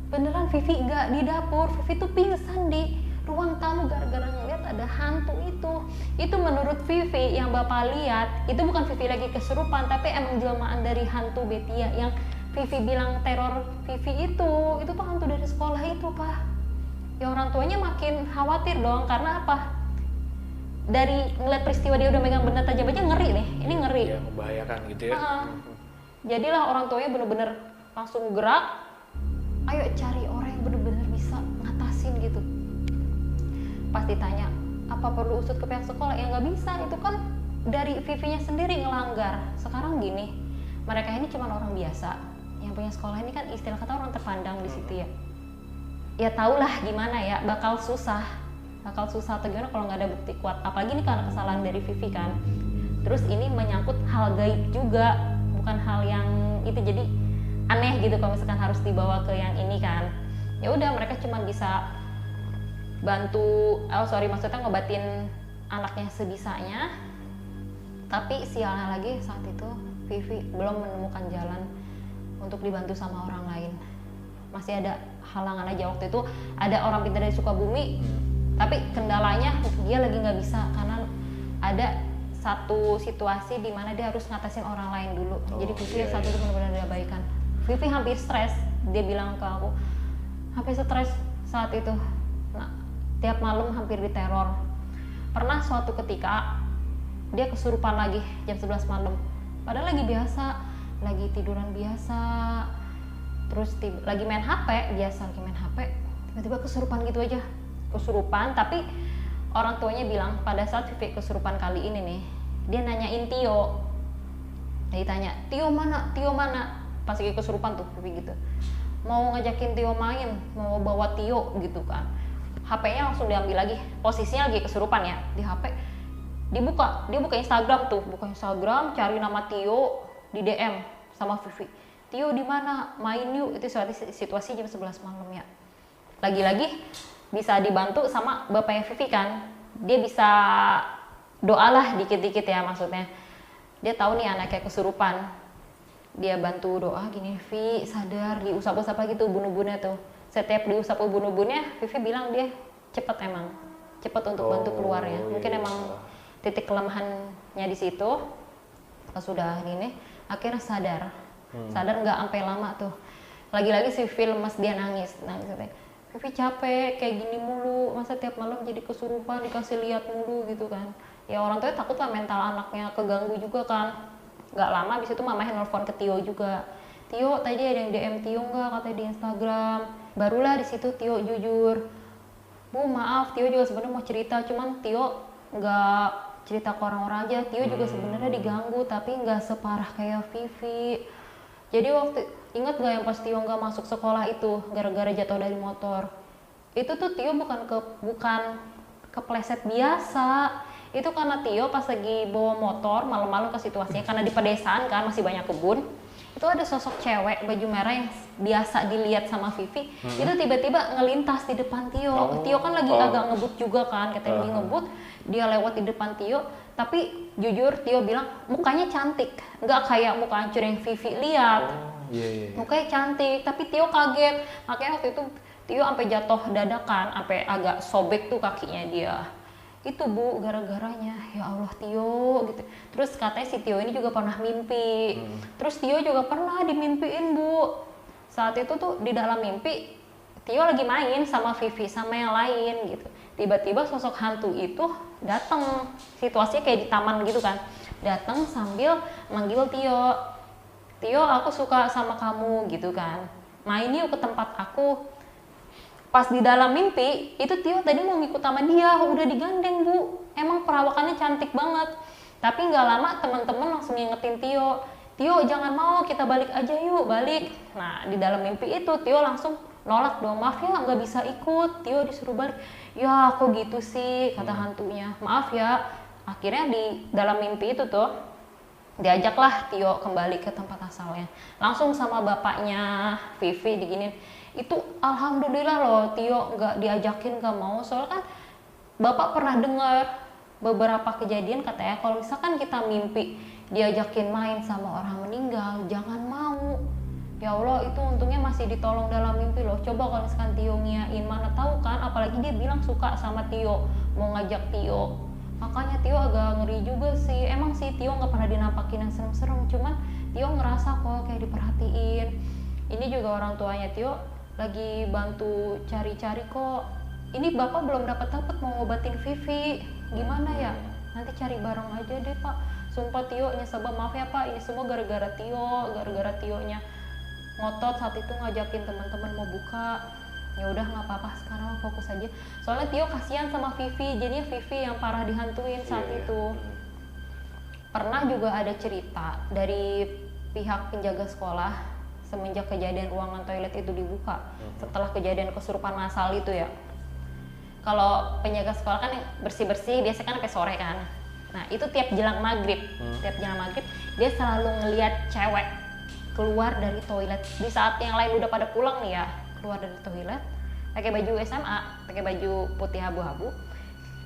beneran Vivi nggak di dapur, Vivi tuh pingsan di ruang tamu gara-gara ngeliat ada hantu itu. Itu menurut Vivi yang bapak lihat itu bukan Vivi lagi kesurupan, tapi emang jelmaan dari hantu Betia yang Vivi bilang teror Vivi itu tuh hantu dari sekolah itu, Pak. Ya orang tuanya makin khawatir dong, karena apa? Dari ngeliat peristiwa dia udah megang benda tajam aja ngeri deh, ini ngeri. Ya, membahayakan gitu ya. Jadilah orang tuanya bener-bener langsung gerak, ayo cari orang yang bener-bener bisa ngatasin gitu. Pas ditanya, apa perlu usut ke pihak sekolah? Ya nggak bisa, itu kan dari Vivinya sendiri ngelanggar. Sekarang gini, mereka ini cuma orang biasa, yang punya sekolah ini kan istilah kata orang terpandang di situ ya. Ya tahulah gimana ya, bakal susah atau gimana kalau nggak ada bukti kuat. Apalagi ini karena kesalahan dari Vivi kan. Terus ini menyangkut hal gaib juga, bukan hal yang itu, jadi aneh gitu kalau misalkan harus dibawa ke yang ini kan. Ya udah, mereka cuma bisa bantu, maksudnya ngobatin anaknya sebisanya. Tapi sialnya lagi saat itu Vivi belum menemukan jalan untuk dibantu sama orang lain. Masih ada halangan aja. Waktu itu ada orang pintar dari Sukabumi, tapi kendalanya dia lagi nggak bisa karena ada satu situasi di mana dia harus ngatasin orang lain dulu. Jadi Vivi saat itu benar-benar diabaikan. Vivi hampir stres, dia bilang ke aku, hampir stres saat itu. Nah, tiap malam hampir diteror. Pernah suatu ketika dia kesurupan lagi jam 11 malam. Padahal lagi biasa, lagi tiduran biasa. Terus lagi main HP, tiba-tiba kesurupan gitu aja. Kesurupan, tapi orang tuanya bilang pada saat Vivi kesurupan kali ini nih, dia nanyain Tio. Dia ditanya, Tio mana? Pas lagi kesurupan tuh Vivi gitu. Mau ngajakin Tio main, mau bawa Tio gitu kan. HP-nya langsung diambil lagi, posisinya lagi kesurupan ya, di HP. Dia buka Instagram tuh, Instagram, cari nama Tio, di DM sama Vivi. Tio di mana? Main yuk. Itu situasi jam 11 malam ya. Lagi-lagi bisa dibantu sama bapaknya Vivi kan, dia bisa doalah dikit-dikit ya, maksudnya dia tahu nih anaknya kesurupan, dia bantu doa gini, Vivi sadar, diusap-usap lagi tuh ubun-ubunnya tuh. Setiap diusap ubun-ubunnya, Vivi bilang dia cepet untuk bantu keluar ya. Mungkin emang titik kelemahannya di situ. Pas sudah gini akhirnya sadar nggak sampai lama tuh. Lagi-lagi si Vivi lemas, dia nangis. Vivi capek kayak gini mulu, masa tiap malam jadi kesurupan, dikasih lihat mulu gitu kan. Ya orang tuanya takut lah mental anaknya keganggu juga kan. Gak lama abis itu mamanya nelfon ke Tio juga. Tio, tadi ada yang DM Tio nggak katanya di Instagram. Barulah di situ Tio jujur, Bu maaf, Tio juga sebenarnya mau cerita, cuman Tio nggak cerita ke orang-orang aja. Tio juga sebenarnya diganggu, tapi nggak separah kayak Vivi. Jadi waktu ingat gak yang pas Tio nggak masuk sekolah itu gara-gara jatuh dari motor? Itu tuh Tio bukan kepleset biasa. Itu karena Tio pas lagi bawa motor malam-malam ke situasinya, karena di pedesaan kan masih banyak kebun. Itu ada sosok cewek baju merah yang biasa dilihat sama Vivi. Itu tiba-tiba ngelintas di depan Tio. Tio kan lagi agak ngebut juga kan, katanya lagi ngebut. Dia lewat di depan Tio. Tapi jujur Tio bilang mukanya cantik, nggak kayak muka hancur yang Vivi lihat. Mukanya cantik, tapi Tio kaget. Makanya waktu itu Tio sampai jatuh dadakan, sampai agak sobek tuh kakinya dia. Itu Bu, gara-garanya. Ya Allah Tio gitu. Terus katanya si Tio ini juga pernah mimpi. Terus Tio juga pernah dimimpiin Bu. Saat itu tuh di dalam mimpi Tio lagi main sama Vivi sama yang lain gitu. Tiba-tiba sosok hantu itu datang, situasinya kayak di taman gitu kan, datang sambil manggil Tio. Tio, aku suka sama kamu gitu kan, main yuk ke tempat aku. Pas di dalam mimpi itu Tio tadi mau ngikut sama dia, udah digandeng Bu. Emang perawakannya cantik banget. Tapi nggak lama teman-teman langsung ngingetin Tio, Tio jangan mau, kita balik aja yuk, balik. Nah di dalam mimpi itu Tio langsung nolak dong, maaf ya nggak bisa ikut. Tio disuruh balik. Ya kok gitu sih, kata hantunya, maaf ya. Akhirnya di dalam mimpi itu tuh diajaklah Tio kembali ke tempat asalnya, langsung sama bapaknya Vivi diginin. Itu alhamdulillah loh Tio nggak diajakin, nggak mau. Soalnya kan bapak pernah dengar beberapa kejadian katanya kalau misalkan kita mimpi diajakin main sama orang meninggal, jangan mau. Ya Allah, itu untungnya masih ditolong dalam mimpi loh. Coba kalau misalkan Tio ngiyain, mana tahu kan, apalagi dia bilang suka sama Tio, mau ngajak Tio. Makanya Tio agak ngeri juga sih. Emang sih Tio nggak pernah dinampakin yang serem-serem, cuman Tio ngerasa kok kayak diperhatiin. Ini juga orang tuanya Tio lagi bantu cari-cari kok. Ini bapak belum dapat mau ngobatin Vivi. Gimana ya? Nanti cari bareng aja deh Pak. Sumpah Tio nyesel banget, maaf ya Pak. Ini semua gara-gara Tio-nya ngotot saat itu ngajakin teman-teman mau buka. Ya udah nggak apa-apa, sekarang fokus aja. Soalnya Tio kasihan sama Vivi, jadinya Vivi yang parah dihantuin saat itu. Pernah juga ada cerita dari pihak penjaga sekolah semenjak kejadian ruangan toilet itu dibuka, setelah kejadian kesurupan massal itu ya. Kalau penjaga sekolah kan bersih-bersih biasanya kan sampai sore kan. Nah itu tiap jelang maghrib, dia selalu ngelihat cewek keluar dari toilet di saat yang lain udah pada pulang nih ya, keluar dari toilet pakai baju SMA, pakai baju putih abu-abu,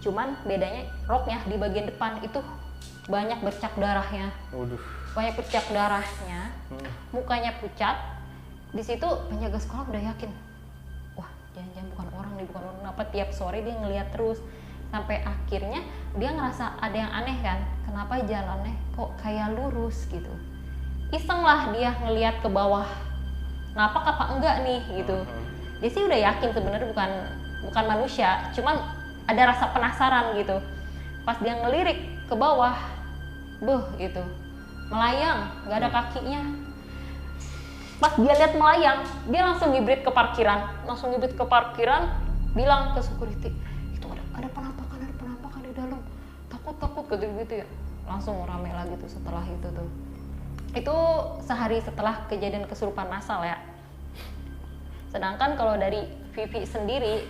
cuman bedanya roknya di bagian depan itu banyak bercak darahnya. Mukanya pucat. Di situ penjaga sekolah udah yakin, wah jangan-jangan bukan orang. Kenapa tiap sore dia ngeliat terus, sampai akhirnya dia ngerasa ada yang aneh kan, kenapa jalannya kok kayak lurus gitu. Iseng lah dia ngeliat ke bawah, napak apa enggak nih gitu. Dia sih udah yakin sebenarnya bukan manusia, cuman ada rasa penasaran gitu. Pas dia ngelirik ke bawah, gitu, melayang, nggak ada kakinya. Pas dia lihat melayang, dia langsung ngibrit ke parkiran, bilang ke security, itu ada penampakan di dalam, takut gitu ya. Langsung rame lagi tuh setelah itu tuh. Itu sehari setelah kejadian kesurupan massal ya. Sedangkan kalau dari Vivi sendiri,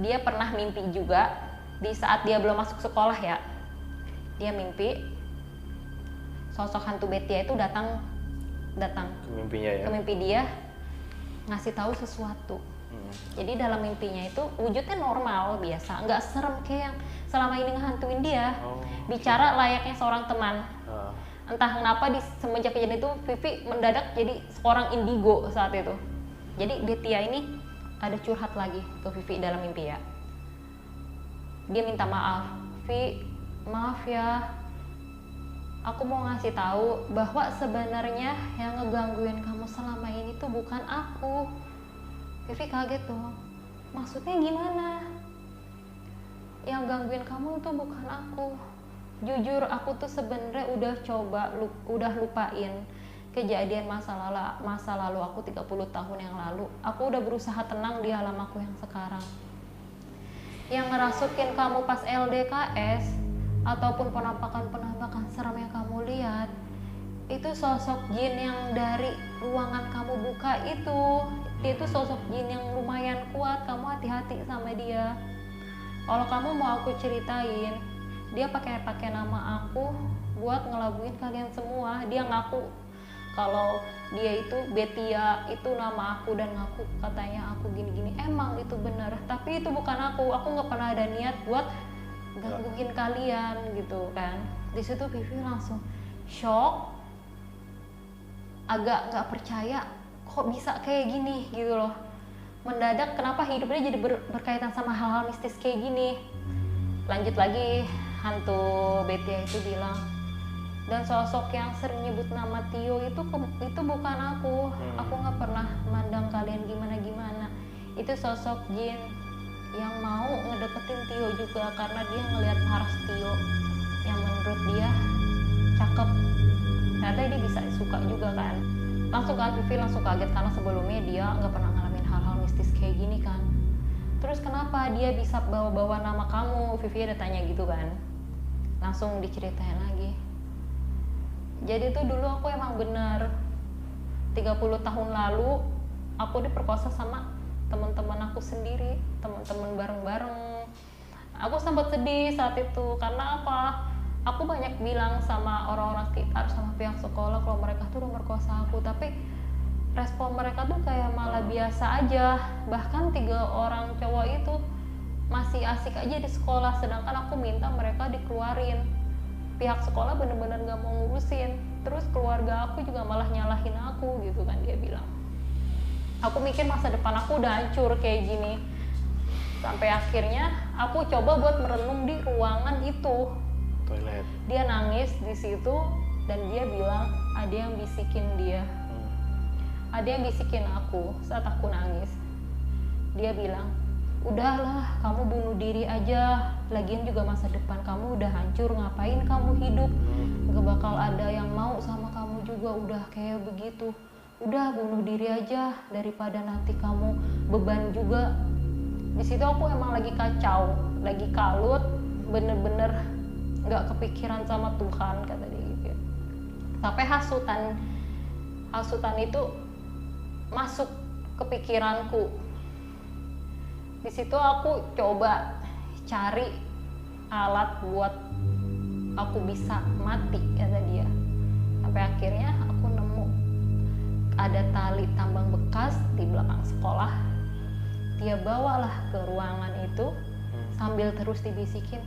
dia pernah mimpi juga di saat dia belum masuk sekolah ya. Dia mimpi sosok hantu Betia itu datang ke mimpi dia, ngasih tahu sesuatu. Jadi dalam mimpinya itu wujudnya normal biasa, nggak serem kayak yang selama ini ngehantuin dia. Bicara layaknya seorang teman. Entah kenapa semenjak kejadian itu Vivi mendadak jadi seorang indigo saat itu. Jadi Betia ini ada curhat lagi ke Vivi dalam mimpi ya. Dia minta maaf, maaf ya, aku mau ngasih tahu bahwa sebenarnya yang ngegangguin kamu selama ini tuh bukan aku. Vivi kaget tuh, maksudnya gimana? Yang gangguin kamu tuh bukan aku. Jujur aku tuh sebenarnya udah lupain kejadian masa lalu aku 30 tahun yang lalu. Aku udah berusaha tenang di alam aku yang sekarang. Yang ngerasukin kamu pas LDKS ataupun penampakan seram yang kamu lihat, itu sosok jin yang dari ruangan kamu buka itu. Dia itu sosok jin yang lumayan kuat, kamu hati-hati sama dia. Kalau kamu mau aku ceritain, dia pakai nama aku buat ngelabuin kalian semua. Dia ngaku kalau dia itu Betia, itu nama aku, dan ngaku katanya aku gini-gini. Emang itu benar, tapi itu bukan aku nggak pernah ada niat buat gangguin kalian gitu kan. Di situ Vivi langsung shock, agak nggak percaya kok bisa kayak gini gitu loh. Mendadak kenapa hidupnya jadi berkaitan sama hal-hal mistis kayak gini. Lanjut lagi, hantu Betia itu bilang, dan sosok yang sering nyebut nama Tio itu bukan aku. Aku nggak pernah mandang kalian gimana. Itu sosok jin yang mau ngedeketin Tio juga karena dia ngelihat paras Tio yang menurut dia cakep. Ternyata dia bisa suka juga kan. Langsung kan Vivi langsung kaget karena sebelumnya dia nggak pernah ngalamin hal-hal mistis kayak gini kan. Terus kenapa dia bisa bawa-bawa nama kamu? Vivi ada tanya gitu kan. Langsung diceritain lagi. Jadi tuh dulu aku emang bener 30 tahun lalu aku diperkosa sama teman-teman aku sendiri, teman-teman bareng-bareng. Aku sempat sedih saat itu karena apa? Aku banyak bilang sama orang-orang sekitar, sama pihak sekolah kalau mereka tuh udah merkosa aku, tapi respon mereka tuh kayak malah biasa aja. Bahkan 3 orang cowok itu masih asik aja di sekolah, sedangkan aku minta mereka dikeluarin. Pihak sekolah bener-bener gak mau ngurusin. Terus keluarga aku juga malah nyalahin aku gitu kan, dia bilang. Aku mikir masa depan aku udah hancur kayak gini. Sampai akhirnya aku coba buat merenung di ruangan itu. Toilet. Dia nangis di situ dan dia bilang ada yang bisikin dia. Ada yang bisikin aku saat aku nangis. Dia bilang, udahlah kamu bunuh diri aja, lagian juga masa depan kamu udah hancur, ngapain kamu hidup, gak bakal ada yang mau sama kamu juga, udah kayak begitu, udah bunuh diri aja daripada nanti kamu beban juga. Di situ aku emang lagi kacau, lagi kalut, bener-bener gak kepikiran sama Tuhan, kata dia gitu. Sampai hasutan itu masuk ke pikiranku. Di situ aku coba cari alat buat aku bisa mati, kata dia. Sampai akhirnya aku nemu ada tali tambang bekas di belakang sekolah. Dia bawalah ke ruangan itu sambil terus dibisikin,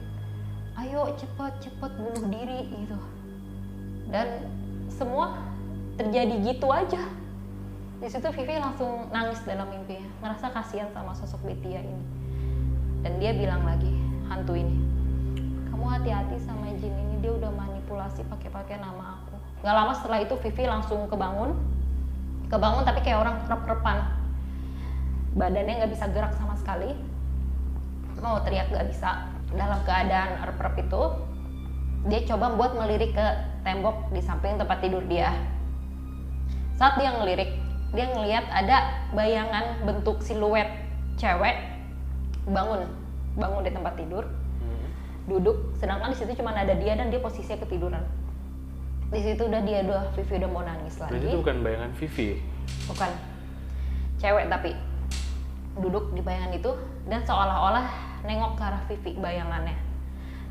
ayo cepet bunuh diri gitu. Dan semua terjadi gitu aja. Di situ Vivi langsung nangis dalam mimpinya, ngerasa kasihan sama sosok Betia ini. Dan dia bilang lagi, hantu ini, kamu hati-hati sama jin ini, dia udah manipulasi pakai nama aku. Gak lama setelah itu Vivi langsung kebangun tapi kayak orang rep-repan. Badannya nggak bisa gerak sama sekali, mau teriak nggak bisa. Dalam keadaan rep-rep itu, dia coba buat ngelirik ke tembok di samping tempat tidur dia. Saat dia ngelirik, dia ngelihat ada bayangan bentuk siluet cewek bangun di tempat tidur, duduk. Sedangkan di situ cuma ada dia dan dia posisinya ketiduran. Di situ Vivi udah mau nangis lagi. Berarti itu bukan bayangan Vivi? Bukan, cewek tapi duduk di bayangan itu dan seolah-olah nengok ke arah Vivi bayangannya.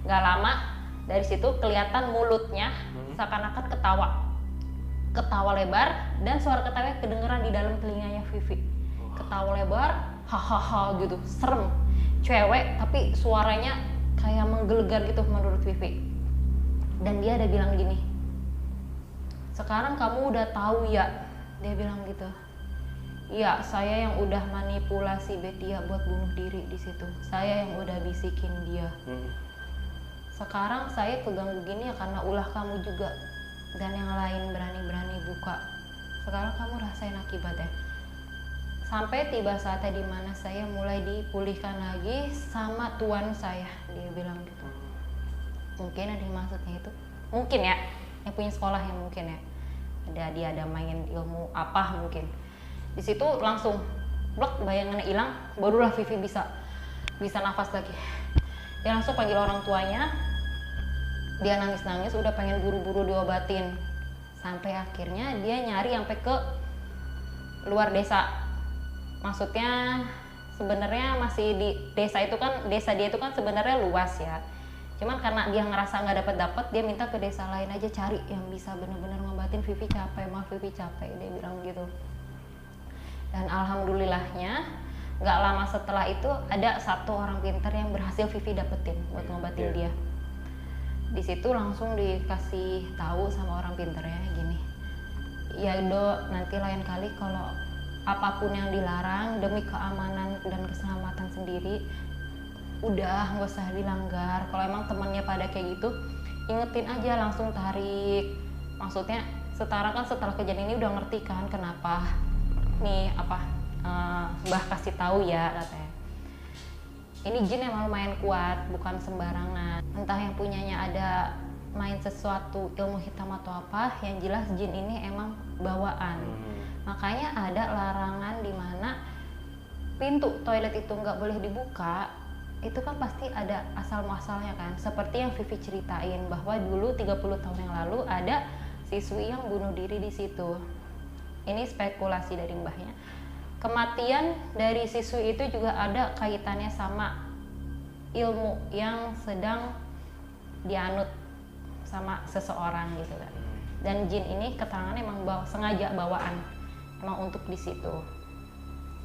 Gak lama dari situ kelihatan mulutnya seakan-akan ketawa lebar, dan suara ketawanya kedengeran di dalam telinganya Vivi. Ketawa lebar, hahaha gitu, serem. Cewek tapi suaranya kayak menggelegar gitu menurut Vivi. Dan dia ada bilang gini, sekarang kamu udah tahu ya, dia bilang gitu. Iya, saya yang udah manipulasi Betia buat bunuh diri di situ. Saya yang udah bisikin dia. Sekarang saya keganggu gini ya karena ulah kamu juga. Dan yang lain berani-berani buka. Sekarang kamu rasain akibatnya. Sampai tiba saatnya dimana saya mulai dipulihkan lagi sama tuan saya, dia bilang gitu. Mungkin ada yang maksudnya itu. Mungkin ya, yang punya sekolah yang mungkin ya. Dia ada main ilmu apa mungkin. Di situ langsung blok, bayangannya hilang, barulah Vivi bisa nafas lagi. Dia langsung panggil orang tuanya. Dia nangis-nangis, udah pengen buru-buru diobatin. Sampai akhirnya dia nyari sampai ke luar desa. Maksudnya sebenarnya masih di desa itu kan, desa dia itu kan sebenarnya luas ya. Cuman karena dia ngerasa nggak dapat, dia minta ke desa lain aja cari yang bisa benar-benar ngobatin. Vivi capek, Vivi capek, dia bilang gitu. Dan alhamdulillahnya nggak lama setelah itu ada satu orang pintar yang berhasil Vivi dapetin buat ngobatin dia. Di situ langsung dikasih tahu sama orang pintarnya gini, ya Dok, nanti lain kali kalau apapun yang dilarang demi keamanan dan keselamatan sendiri, udah nggak usah dilanggar. Kalau emang temennya pada kayak gitu, ingetin aja, langsung tarik. Maksudnya sekarang kan setelah kejadian ini udah ngerti kan kenapa nih Mbah kasih tahu ya, katanya. Ini jin emang lumayan kuat, bukan sembarangan. Entah yang punyanya ada main sesuatu ilmu hitam atau apa, yang jelas jin ini emang bawaan. Makanya ada larangan di mana pintu toilet itu nggak boleh dibuka. Itu kan pasti ada asal muasalnya kan. Seperti yang Vivi ceritain bahwa dulu 30 tahun yang lalu ada siswi yang bunuh diri di situ. Ini spekulasi dari mbahnya. Kematian dari siswi itu juga ada kaitannya sama ilmu yang sedang dianut sama seseorang gitu kan. Dan jin ini keterangannya emang sengaja bawaan, emang untuk di situ.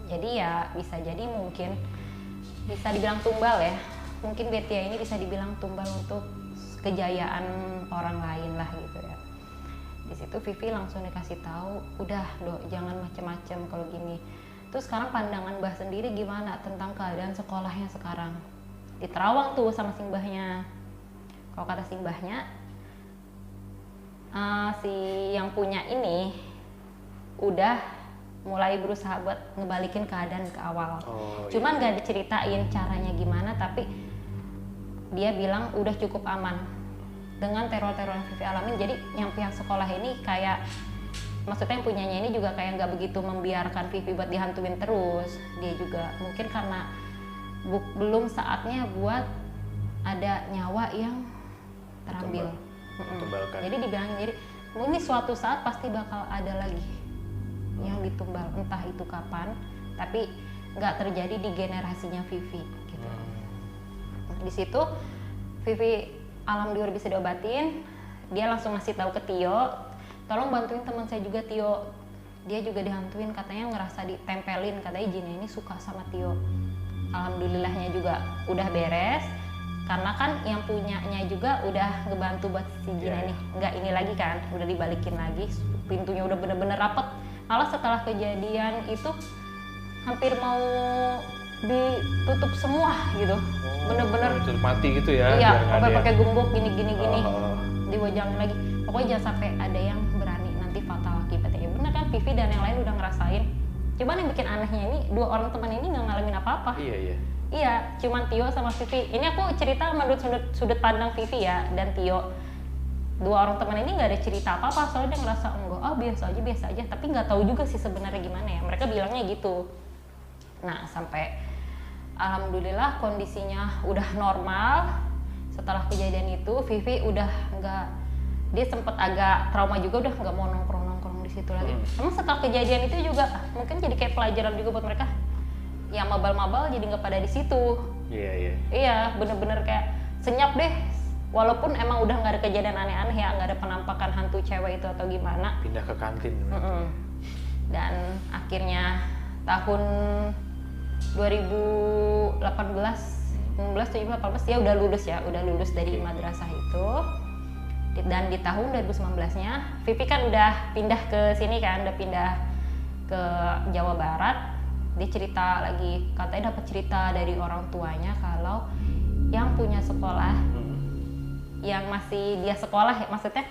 Jadi ya bisa jadi mungkin bisa dibilang tumbal ya. Mungkin Betia ini bisa dibilang tumbal untuk kejayaan orang lain lah gitu ya. Di situ Vivi langsung dikasih tahu, udah Dok, jangan macem-macem kalau gini. Terus sekarang pandangan Mbah sendiri gimana tentang keadaan sekolahnya sekarang? Diterawang tuh sama simbahnya. Kalau kata simbahnya, si yang punya ini udah mulai berusaha buat ngebalikin keadaan ke awal. Cuman gak diceritain caranya gimana, tapi dia bilang udah cukup aman dengan teror-teror yang Vivi alamin. Jadi yang pihak sekolah ini kayak, maksudnya yang punyanya ini juga kayak nggak begitu membiarkan Vivi buat dihantuin terus. Dia juga mungkin karena belum saatnya buat ada nyawa yang terambil. Jadi dibilang, jadi ini suatu saat pasti bakal ada lagi yang ditumbal, entah itu kapan, tapi nggak terjadi di generasinya Vivi gitu. Di situ Vivi alhamdulillah bisa diobatin. Dia langsung ngasih tahu ke Tio, tolong bantuin teman saya juga Tio. Dia juga dihantuin, katanya ngerasa ditempelin, katanya jinnya ini suka sama Tio. Alhamdulillahnya juga udah beres, karena kan yang punyanya juga udah ngebantu buat si jinnya ini. Nggak ini lagi kan, udah dibalikin lagi, pintunya udah bener-bener rapet. Malah setelah kejadian itu hampir mau ditutup semua gitu, bener-bener tutup mati gitu ya. iya, biar pakai gembok gini Oh. diwajangin lagi. Pokoknya jangan sampai ada yang berani nanti fatal akibatnya. Ya bener kan, Vivi dan yang lain udah ngerasain. Cuman yang bikin anehnya ini, 2 orang teman ini nggak ngalamin apa-apa. Iya, cuman Tio sama Vivi. Ini aku cerita menurut sudut pandang Vivi ya dan Tio. 2 orang teman ini nggak ada cerita apa-apa, soalnya dia ngerasa enggak, biasa aja. Tapi nggak tahu juga sih sebenarnya gimana ya. Mereka bilangnya gitu. Nah, sampai alhamdulillah kondisinya udah normal. Setelah kejadian itu, Vivi udah nggak, dia sempet agak trauma juga, udah nggak mau nongkrong di situ lagi. Emang setelah kejadian itu juga mungkin jadi kayak pelajaran juga buat mereka. Yang mabal-mabal jadi nggak pada di situ. Iya, bener-bener kayak senyap deh. Walaupun emang udah nggak ada kejadian aneh-aneh ya, nggak ada penampakan hantu cewek itu atau gimana. Pindah ke kantin. Dan akhirnya tahun 2018, 17, 18 dia udah lulus dari madrasah itu. Dan di tahun 2019-nya, Vivi kan udah pindah ke sini kan, udah pindah ke Jawa Barat. Dia cerita lagi, katanya dapat cerita dari orang tuanya kalau yang punya sekolah, yang masih dia sekolah, maksudnya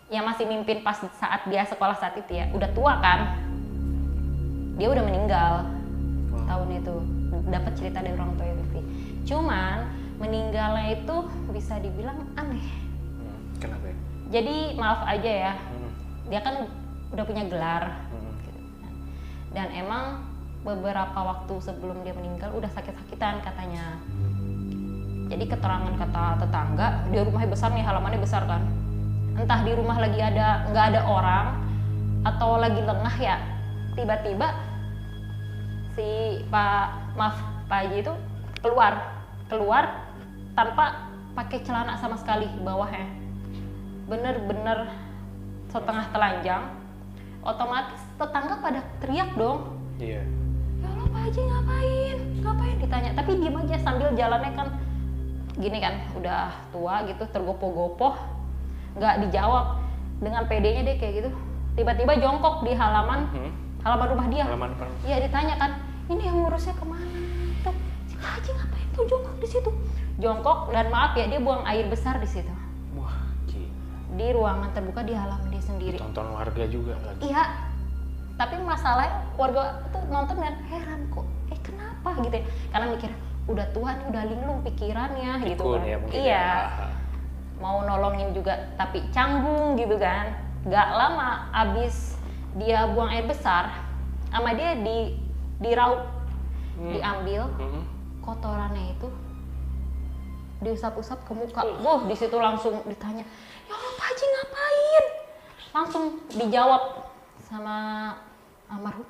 yang masih mimpin pas saat dia sekolah saat itu ya, udah tua kan, dia udah meninggal tahun itu. Dapat cerita dari orang tua Vivi. Cuman meninggalnya itu bisa dibilang aneh. Kenapa ya? Jadi maaf aja ya, dia kan udah punya gelar. Dan emang beberapa waktu sebelum dia meninggal udah sakit-sakitan katanya. Jadi keterangan kata tetangga, dia rumahnya besar nih, halamannya besar kan. Entah di rumah lagi nggak ada orang atau lagi lengah ya, tiba-tiba si Pak Haji itu keluar tanpa pakai celana sama sekali bawahnya. Bener-bener setengah telanjang. Otomatis tetangga pada teriak dong. Iya. Ya Allah, Pak Haji ngapain ditanya, tapi diem aja sambil jalannya kan gini kan, udah tua gitu, tergopoh-gopoh, nggak dijawab. Dengan pedenya dia kayak gitu, tiba-tiba jongkok di halaman rumah dia. Iya, ditanya kan, ini yang ngurusnya kemana tuh, si Pak Haji ngapain tuh jongkok di situ, jongkok. Dan maaf ya, dia buang air besar di situ. Wah, di ruangan terbuka di halaman dia sendiri. Tonton warga juga lagi. Iya, tapi masalahnya warga tuh nonton dan heran kok, kenapa gitu ya, karena mikir udah tua nih, udah linglung pikirannya gitu kan. Ya, iya ya. Mau nolongin juga tapi canggung gitu kan. Gak lama abis dia buang air besar, sama dia diraup, diambil kotorannya itu, diusap-usap ke muka. Di situ langsung ditanya, ya Allah, Pak Haji ngapain? Langsung dijawab sama almarhum,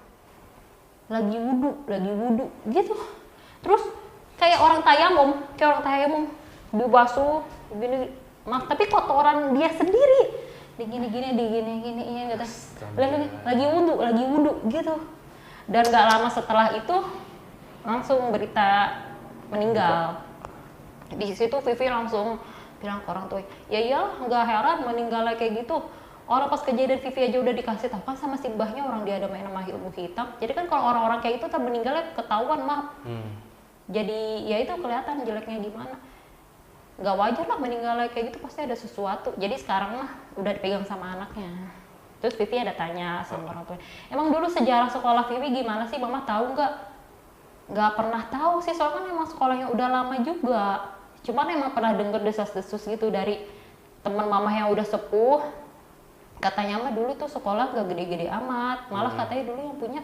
lagi wudhu gitu. Terus kayak orang tayamum dibasuh gini, tapi kotoran dia sendiri digini gitu. Lagi wudhu gitu. Dan gak lama setelah itu langsung berita meninggal. Di situ Vivi langsung bilang ke orang tua, ya iyalah, nggak heran meninggalnya kayak gitu. Orang pas kejadian Vivi aja udah dikasih tahu kan sama si mbahnya, orang dia ada main sama ilmu hitam. Jadi kan kalau orang-orang kayak itu tak meninggalnya ketahuan, maaf. Jadi ya itu kelihatan jeleknya gimana. Gak wajar lah meninggalnya kayak gitu, pasti ada sesuatu. Jadi sekarang mah udah dipegang sama anaknya. Terus Vivi ada tanya sama orang tua, emang dulu sejarah sekolah Vivi gimana sih, mama tahu nggak? Nggak pernah tahu sih, soalnya kan emang sekolahnya udah lama juga. Cuman emang pernah denger desas-desus gitu dari teman mama yang udah sepuh. Katanya mah dulu tuh sekolah gak gede-gede amat, malah katanya dulu yang punya,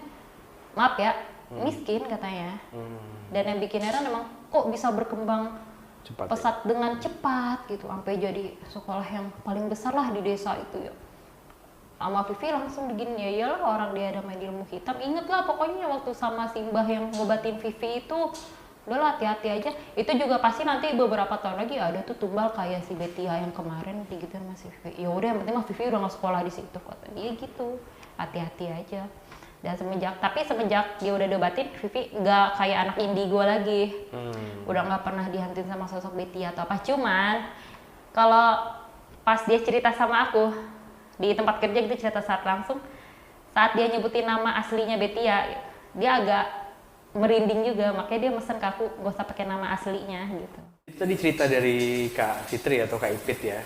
maaf ya, miskin katanya. Dan yang bikin heran emang kok bisa berkembang pesat dengan cepat gitu, sampai jadi sekolah yang paling besar lah di desa itu ya. Sama Vivi langsung begini, ya iyalah orang dia ada main ilmu hitam. Ingat lah pokoknya waktu sama si mbah yang ngobatin Vivi itu, Udah lah, hati-hati aja. Itu juga pasti nanti beberapa tahun lagi ada tuh tumbal kayak si Betia yang kemarin gitu masih Vivi. Ya udah, yang penting mah Vivi udah nggak sekolah di situ kata dia gitu. Hati-hati aja. Dan semenjak dia udah debatin, Vivi nggak kayak anak indigo lagi. Udah nggak pernah dihantin sama sosok Betia atau apa. Cuman kalau pas dia cerita sama aku di tempat kerja gitu, cerita saat dia nyebutin nama aslinya Betia, dia agak merinding juga, makanya dia mesen ke aku gak usah pakai nama aslinya gitu. Itu tadi cerita dari Kak Fitri atau Kak Ipit ya.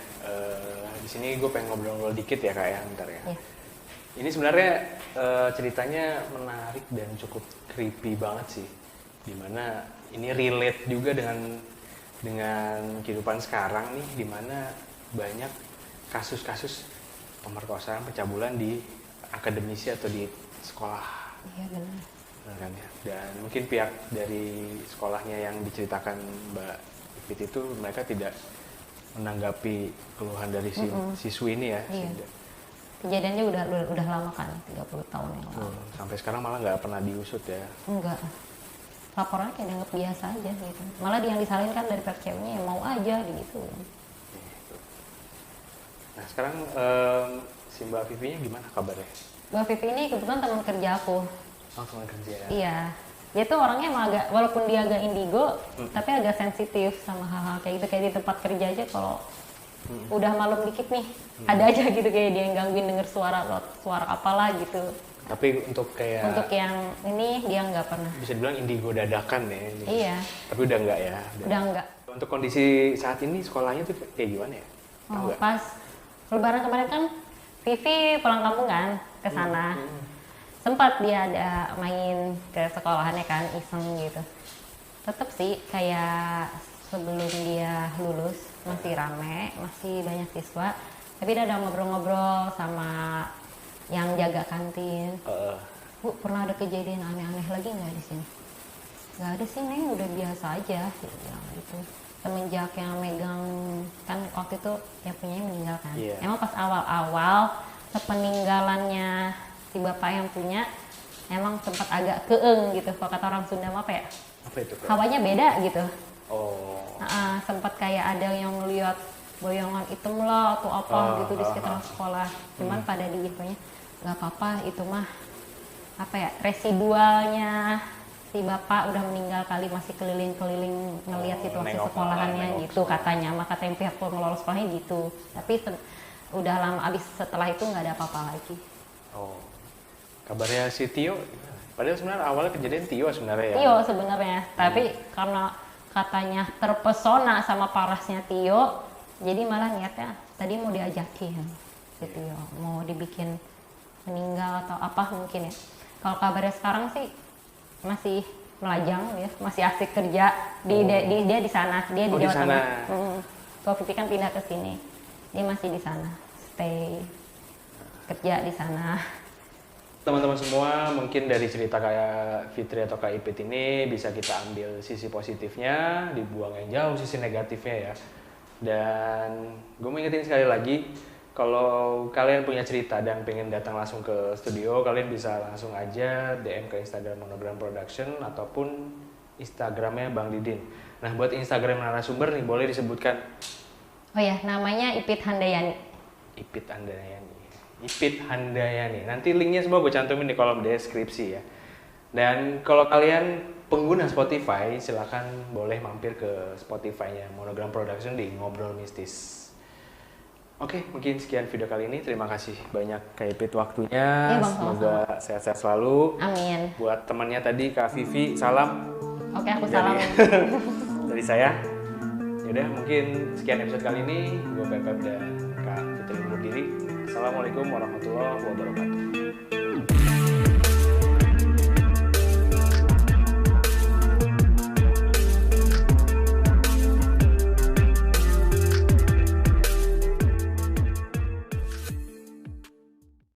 Di sini gue pengen ngobrol-ngobrol dikit ya Kak ya, bentar ya. Yeah. Ini sebenarnya ceritanya menarik dan cukup creepy banget sih. Dimana ini relate juga dengan kehidupan sekarang nih, dimana banyak kasus-kasus pemerkosaan, pencabulan di akademisi atau di sekolah. Iya benar. Benar kan ya? Dan mungkin pihak dari sekolahnya yang diceritakan Mbak Ipit itu mereka tidak menanggapi keluhan dari siswi ini ya. Iya. Kejadiannya udah lama kan, 30 tahun yang lalu. Sampai sekarang malah nggak pernah diusut ya? Enggak. Laporannya kayak dianggap biasa aja gitu. Malah yang disalahin kan dari pihak ceweknya yang mau aja gitu. Nah sekarang si Mbak Vivi-nya gimana kabarnya? Mbak Vivi ini kebetulan teman kerja aku. Oh, teman kerja ya? Iya. Dia tuh orangnya emang agak, walaupun dia agak indigo, tapi agak sensitif sama hal-hal kayak gitu. Kayak di tempat kerja aja kalau udah malam dikit nih, ada aja gitu kayak dia yang gangguin denger suara apalah gitu. Tapi untuk yang ini dia nggak pernah. Bisa dibilang indigo dadakan ya? Ini. Iya. Tapi udah nggak ya? Udah nggak. Untuk kondisi saat ini sekolahnya tuh kayak gimana ya? Pas Lebaran kemarin kan Vivi pulang kampung kan ke sana. Sempat dia ada main ke sekolahannya kan, iseng gitu. Tetep sih kayak sebelum dia lulus masih rame, masih banyak siswa. Tapi dia ada ngobrol-ngobrol sama yang jaga kantin. Bu, pernah ada kejadian aneh-aneh lagi nggak di sini? Nggak ada sih, Neng, udah biasa aja. Dia bilang gitu. Semenjak yang megang, kan waktu itu yang punyanya meninggal kan. Yeah. Emang pas awal-awal sepeninggalannya si bapak yang punya, emang sempat agak keeng gitu. Kalau kata orang Sunda apa ya? Apa itu? Hawanya beda gitu. Oh. Sempat kayak ada yang ngeliat boyongan hitam lah atau apa gitu di sekitar sekolah. Cuman pada di infonya nggak apa-apa, itu mah apa ya, residualnya si bapak udah meninggal kali, masih keliling-keliling ngelihat situasi sekolahannya gitu katanya. Maka kata yang pihak pengelola sekolahnya gitu. Tapi udah lama, abis setelah itu nggak ada apa-apa lagi. Oh. Kabarnya si Tio, padahal sebenarnya awalnya kejadian Tio sebenarnya ya? Tio sebenarnya, tapi karena katanya terpesona sama parasnya Tio, jadi malah niatnya tadi mau diajakin si Tio, mau dibikin meninggal atau apa mungkin ya. Kalau kabarnya sekarang sih masih melajang ya, masih asik kerja dia di sana, dia di Jawa Tengah. Kalau Vivi kan pindah ke sini, dia masih di sana, stay kerja di sana. Teman-teman semua, mungkin dari cerita kayak Fitri atau Kak Ipit ini bisa kita ambil sisi positifnya, dibuang yang jauh sisi negatifnya ya. Dan gue mau ingetin sekali lagi, kalau kalian punya cerita dan pengen datang langsung ke studio, kalian bisa langsung aja DM ke Instagram Monogram Production ataupun Instagramnya Bang Didin. Nah, buat Instagram narasumber nih, boleh disebutkan? Oh ya, namanya Ipit Handayani. Ipit Handayani. Ipit Handayani. Nanti linknya semua gue cantumin di kolom deskripsi ya. Dan kalau kalian pengguna Spotify, silakan boleh mampir ke Spotify-nya Monogram Production di Ngobrol Mistis. Oke, mungkin sekian video kali ini. Terima kasih banyak Kak Ipit waktunya. Ya, Bang, semoga sehat-sehat selalu. Amin. Buat temannya tadi Kak Vivi, salam. Oke, aku salam. Dari saya. Yaudah, mungkin sekian episode kali ini. Gue Pepep dan Kak Fitri undur diri. Assalamualaikum warahmatullahi wabarakatuh.